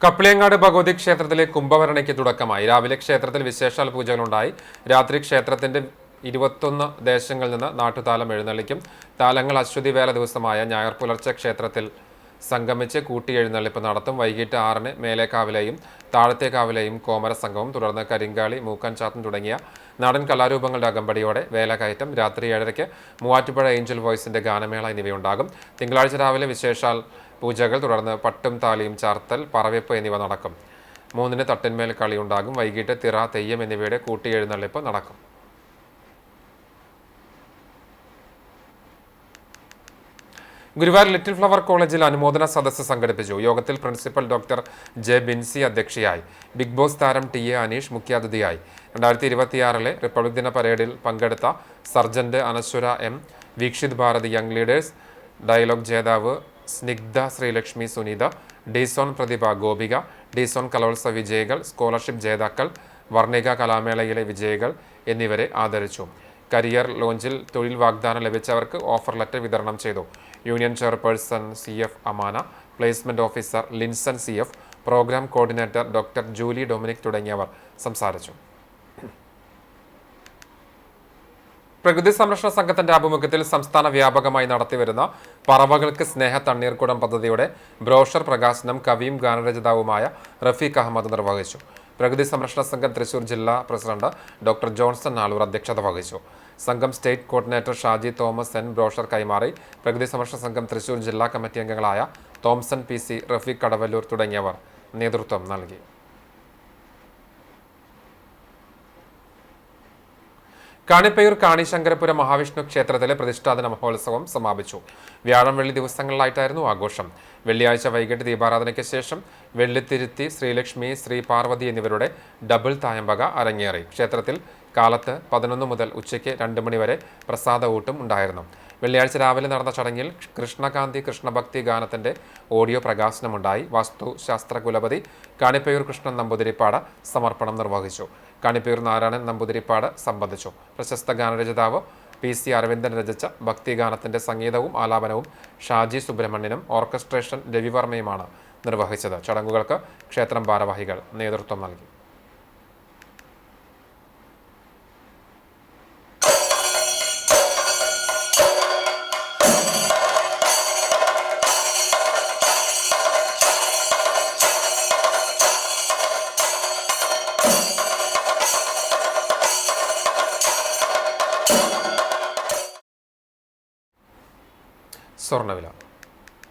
കപ്ലിയങ്ങാട് ഭഗവതി ക്ഷേത്രത്തിലെ കുംഭഭരണിക്ക് തുടക്കമായി. രാവിലെ ക്ഷേത്രത്തിൽ വിശേഷാൽ പൂജകളുണ്ടായി. രാത്രി ക്ഷേത്രത്തിന്റെ 21 ദേശങ്ങളിൽ നിന്ന് നാട്ടുതാലം എഴുന്നള്ളിക്കും. താലങ്ങൾ അശ്വതി വേല ദിവസമായ ഞായർ പുലർച്ചെ ക്ഷേത്രത്തിൽ സംഗമിച്ച് കൂട്ടിയെഴുന്നള്ളിപ്പ് നടത്തും. വൈകിട്ട് 6-ന് മേലേക്കാവിലെയും താഴത്തേക്കാവിലെയും കോമര സംഘവും, തുടർന്ന് കരിങ്കാളി, മൂക്കൻചാത്തൻ തുടങ്ങിയ നാടൻ കലാരൂപങ്ങളുടെ അകമ്പടിയോടെ വേലകയറ്റം. രാത്രി 7:30-ക്ക് മൂവാറ്റുപുഴ ഏഞ്ചൽ വോയ്സിന്റെ ഗാനമേള എന്നിവയുണ്ടാകും. തിങ്കളാഴ്ച രാവിലെ വിശേഷാൽ പൂജകൾ, തുടർന്ന് പട്ടും താലിയും ചാർത്തൽ, പറവെപ്പ് എന്നിവ നടക്കും. 3-ന് തട്ടിന്മേൽ കളിയുണ്ടാകും. വൈകിട്ട് തിറ, തെയ്യം എന്നിവയുടെ കൂട്ടിയെഴുന്നള്ളിപ്പ് നടക്കും. ഗുരുവായൂർ ലിറ്റിൽ ഫ്ലവർ കോളേജിൽ അനുമോദന സദസ്സ് സംഘടിപ്പിച്ചു. യോഗത്തിൽ പ്രിൻസിപ്പൽ ഡോക്ടർ J. ബിൻസി അധ്യക്ഷയായി. ബിഗ് ബോസ് താരം TA അനീഷ് മുഖ്യാതിഥിയായി. 2026-ലെ റിപ്പബ്ലിക് ദിന പരേഡിൽ പങ്കെടുത്ത sergeant Anaswara M, Viksit Bharati young leaders dialogue ജേതാവ് സ്നിഗ്ധ ശ്രീലക്ഷ്മി സുനീത, ഡിസോൺ പ്രതിഭ ഗോപിക, ഡിസോൺ കലോത്സവ വിജയികൾ, സ്കോളർഷിപ്പ് ജേതാക്കൾ, വർണ്ണിക കലാമേളയിലെ വിജയികൾ എന്നിവരെ ആദരിച്ചു. കരിയർ ലോഞ്ചിൽ തൊഴിൽ വാഗ്ദാനം ലഭിച്ചവർക്ക് ഓഫർ ലെറ്റർ വിതരണം ചെയ്തു. Union chairperson CF Amana, placement officer Linson CF, programme coordinator doctor Julie Dominic തുടങ്ങിയവർ സംസാരിച്ചു. പ്രകൃതി സംരക്ഷണ സംഘത്തിന്റെ ആഭിമുഖ്യത്തിൽ സംസ്ഥാന വ്യാപകമായി നടത്തിവരുന്ന പറവകൾക്ക് സ്നേഹ തണ്ണീർക്കുടം പദ്ധതിയുടെ ബ്രോഷർ പ്രകാശനം കവിയും ഗാനരചയിതാവുമായ റഫീഖ് അഹമ്മദ് നിർവഹിച്ചു. പ്രകൃതി സംരക്ഷണ സംഘം തൃശൂർ ജില്ലാ പ്രസിഡന്റ് ഡോക്ടർ ജോൺസൺ നാളൂർ അധ്യക്ഷത വഹിച്ചു. സംഘം state coordinator Shaji Thomas N brochure കൈമാറി. പ്രകൃതി സംരക്ഷണ സംഘം തൃശൂർ ജില്ലാ കമ്മിറ്റി അംഗങ്ങളായ തോംസൺ PC, റഫീഖ് കടവല്ലൂർ തുടങ്ങിയവർ നേതൃത്വം നൽകി. കാണിപ്പയൂർ കാണിശങ്കരപുരം മഹാവിഷ്ണു ക്ഷേത്രത്തിലെ പ്രതിഷ്ഠാദിന മഹോത്സവം സമാപിച്ചു. വ്യാഴം, വെള്ളി ദിവസങ്ങളിലായിട്ടായിരുന്നു ആഘോഷം. വെള്ളിയാഴ്ച വൈകിട്ട് ദീപാരാധനയ്ക്ക് ശേഷം വെള്ളിത്തിരുത്തി, ശ്രീലക്ഷ്മി, ശ്രീ പാർവതി എന്നിവരുടെ ഡബിൾ തായമ്പക അരങ്ങേറി. ക്ഷേത്രത്തിൽ കാലത്ത് 11 മുതൽ ഉച്ചയ്ക്ക് 2 മണി വരെ പ്രസാദ ഊട്ടും ഉണ്ടായിരുന്നു. വെള്ളിയാഴ്ച രാവിലെ നടന്ന ചടങ്ങിൽ കൃഷ്ണകാന്തി കൃഷ്ണഭക്തി ഗാനത്തിന്റെ ഓഡിയോ പ്രകാശനമുണ്ടായി. വാസ്തുശാസ്ത്ര കുലപതി കാണിപ്പയൂർ കൃഷ്ണൻ നമ്പൂതിരിപ്പാട് സമർപ്പണം നിർവഹിച്ചു. കാണിപ്പയൂർ നാരായണൻ നമ്പൂതിരിപ്പാട് സംബന്ധിച്ചു. പ്രശസ്ത ഗാനരചയിതാവ് PC അരവിന്ദൻ രചിച്ച ഭക്തിഗാനത്തിന്റെ സംഗീതവും ആലാപനവും ഷാജി സുബ്രഹ്മണ്യനും ഓർക്കസ്ട്രേഷൻ രവിവർമ്മയുമാണ് നിർവഹിച്ചത്. ചടങ്ങുകൾക്ക് ക്ഷേത്രം ഭാരവാഹികൾ നേതൃത്വം നൽകി. സ്വർണ്ണവില.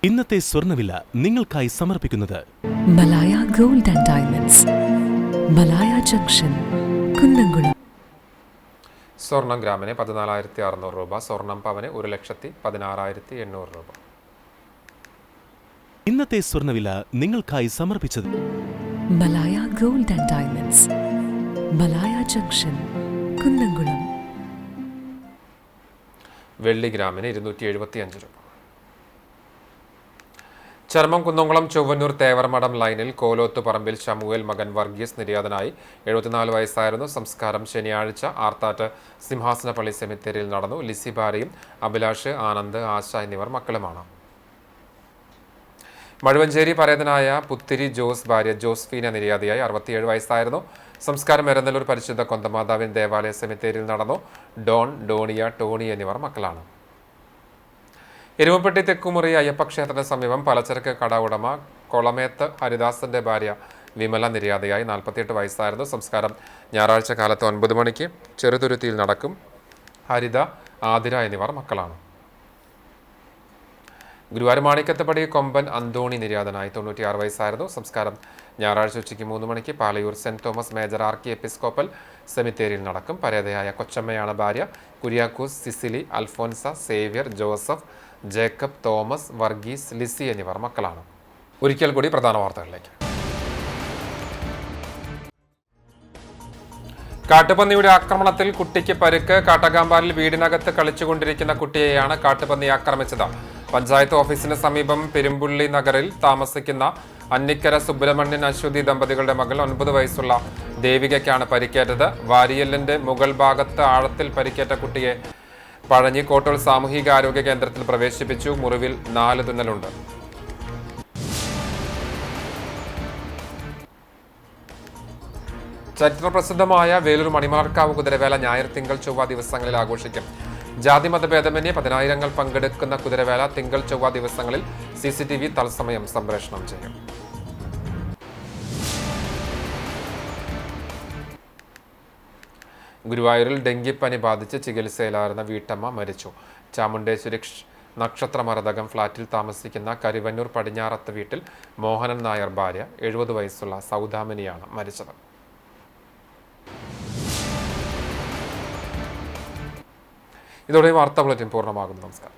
ഇന്നത്തെ സ്വർണ്ണവില നിങ്ങൾക്കായി സമർപ്പിക്കുന്നത് Malaya gold and diamonds, Malaya junction, Kunnamkulam. സ്വർണം ഗ്രാമിന് 14,600 രൂപ, സ്വർണം പവന് 1,16,800 രൂപ. ഇന്നത്തെ സ്വർണ്ണവില നിങ്ങൾക്കായി സമർപ്പിച്ചത് Malaya gold and diamonds, Malaya junction, Kunnamkulam. വെള്ളി ഗ്രാമിന് 275 രൂപ. ചർമ്മം കുന്നംകുളം ചൊവ്വന്നൂർ തേവർമഠം ലൈനിൽ കോലോത്തുപറമ്പിൽ ശമുവേൽ മകൻ വർഗീസ് നിര്യാതനായി. 74 വയസ്സായിരുന്നു. സംസ്കാരം ശനിയാഴ്ച ആർത്താറ്റ് സിംഹാസനപ്പള്ളി സെമിത്തേരിയിൽ നടന്നു. ലിസി ഭാര്യയും അഭിലാഷ്, ആനന്ദ്, ആശ എന്നിവർ മക്കളുമാണ്. മഴുവഞ്ചേരി പരേതനായ പുത്തിരി ജോസ് ഭാര്യ ജോസ്ഫീന നിര്യാതയായി. 67 വയസ്സായിരുന്നു. സംസ്കാരം എരന്നല്ലൂർ പരിശുദ്ധ കൊന്തമാതാവിൻ ദേവാലയ സെമിത്തേരിയിൽ നടന്നു. ഡോൺ, ഡോണിയ, ടോണി എന്നിവർ മക്കളാണ്. എരുമപ്പെട്ടി തെക്കുമുറി അയ്യപ്പ ക്ഷേത്രത്തിന് സമീപം പലചരക്ക് കട ഉടമ കൊളമേത്ത് ഹരിദാസന്റെ ഭാര്യ വിമല നിര്യാതയായി. 48 വയസ്സായിരുന്നു. സംസ്കാരം ഞായറാഴ്ച കാലത്ത് 9 മണിക്ക് ചെറുതുരുത്തിയിൽ നടക്കും. ഹരിത, ആതിര എന്നിവർ മക്കളാണ്. ഗുരുവായൂർ മാണിക്കത്തപ്പടി കൊമ്പൻ അന്തോണി നിര്യാതനായി. 96 വയസ്സായിരുന്നു. സംസ്കാരം ഞായറാഴ്ച ഉച്ചയ്ക്ക് 3 മണിക്ക് പാലയൂർ സെന്റ് തോമസ് മേജർ ആർക്കി എപ്പിസ്കോപ്പൽ സെമിത്തേരിയിൽ നടക്കും. പരേതയായ കൊച്ചമ്മയാണ് ഭാര്യ. Kuriakose, Cicily, Alphonsa, Xavier, Joseph, Jacob, Thomas, Varghese, Lizy എന്നിവർ മക്കളാണ്. ഒരിക്കൽ കൂടി പ്രധാന വാർത്തകളിലേക്ക്. കാട്ടുപന്നിയുടെ ആക്രമണത്തിൽ കുട്ടിക്ക് പരിക്ക്. കാട്ടകാമ്പാലിൽ വീടിനകത്ത് കളിച്ചുകൊണ്ടിരിക്കുന്ന കുട്ടിയെയാണ് കാട്ടുപന്നി ആക്രമിച്ചത്. പഞ്ചായത്ത് ഓഫീസിന് സമീപം പെരുമ്പുള്ളി നഗറിൽ താമസിക്കുന്ന അന്നിക്കര സുബ്രഹ്മണ്യൻ അശ്വതി ദമ്പതികളുടെ മകൾ 9 വയസ്സുള്ള ദേവികയ്ക്കാണ് പരിക്കേറ്റത്. വാരിയലിന്റെ മുകൾ ഭാഗത്ത് ആഴത്തിൽ പരിക്കേറ്റ കുട്ടിയെ പഴഞ്ഞി കോട്ടൂൾ സാമൂഹികാരോഗ്യ കേന്ദ്രത്തിൽ പ്രവേശിപ്പിച്ചു. മുറിവിൽ 4 തുന്നലുണ്ട്. ചരിത്രപ്രസിദ്ധമായ വേലൂർ മണിമലർക്കാവ് കുതിരവേല ഞായർ, തിങ്കൾ, ചൊവ്വ ദിവസങ്ങളിൽ ആഘോഷിക്കും. ജാതിമതഭേദമന്യേ 10,000 പങ്കെടുക്കുന്ന കുതിരവേല തിങ്കൾ, ചൊവ്വ ദിവസങ്ങളിൽ CCTV തത്സമയം സംപ്രേഷണം ചെയ്യും. ഗുരുവായൂരിൽ ഡെങ്കിപ്പനി ബാധിച്ച് ചികിത്സയിലായിരുന്ന വീട്ടമ്മ മരിച്ചു. ചാമുണ്ടേശ്വരി നക്ഷത്രമരതകം ഫ്ളാറ്റിൽ താമസിക്കുന്ന കരിവന്നൂർ പടിഞ്ഞാറത്ത് വീട്ടിൽ മോഹനൻ നായർ ഭാര്യ 70 വയസ്സുള്ള സൗദാമിനിയാണ് മരിച്ചത്. ഇതോടെ വാർത്താ ബുള്ളറ്റിൻ പൂർണ്ണമാകുന്നു. നമസ്കാരം.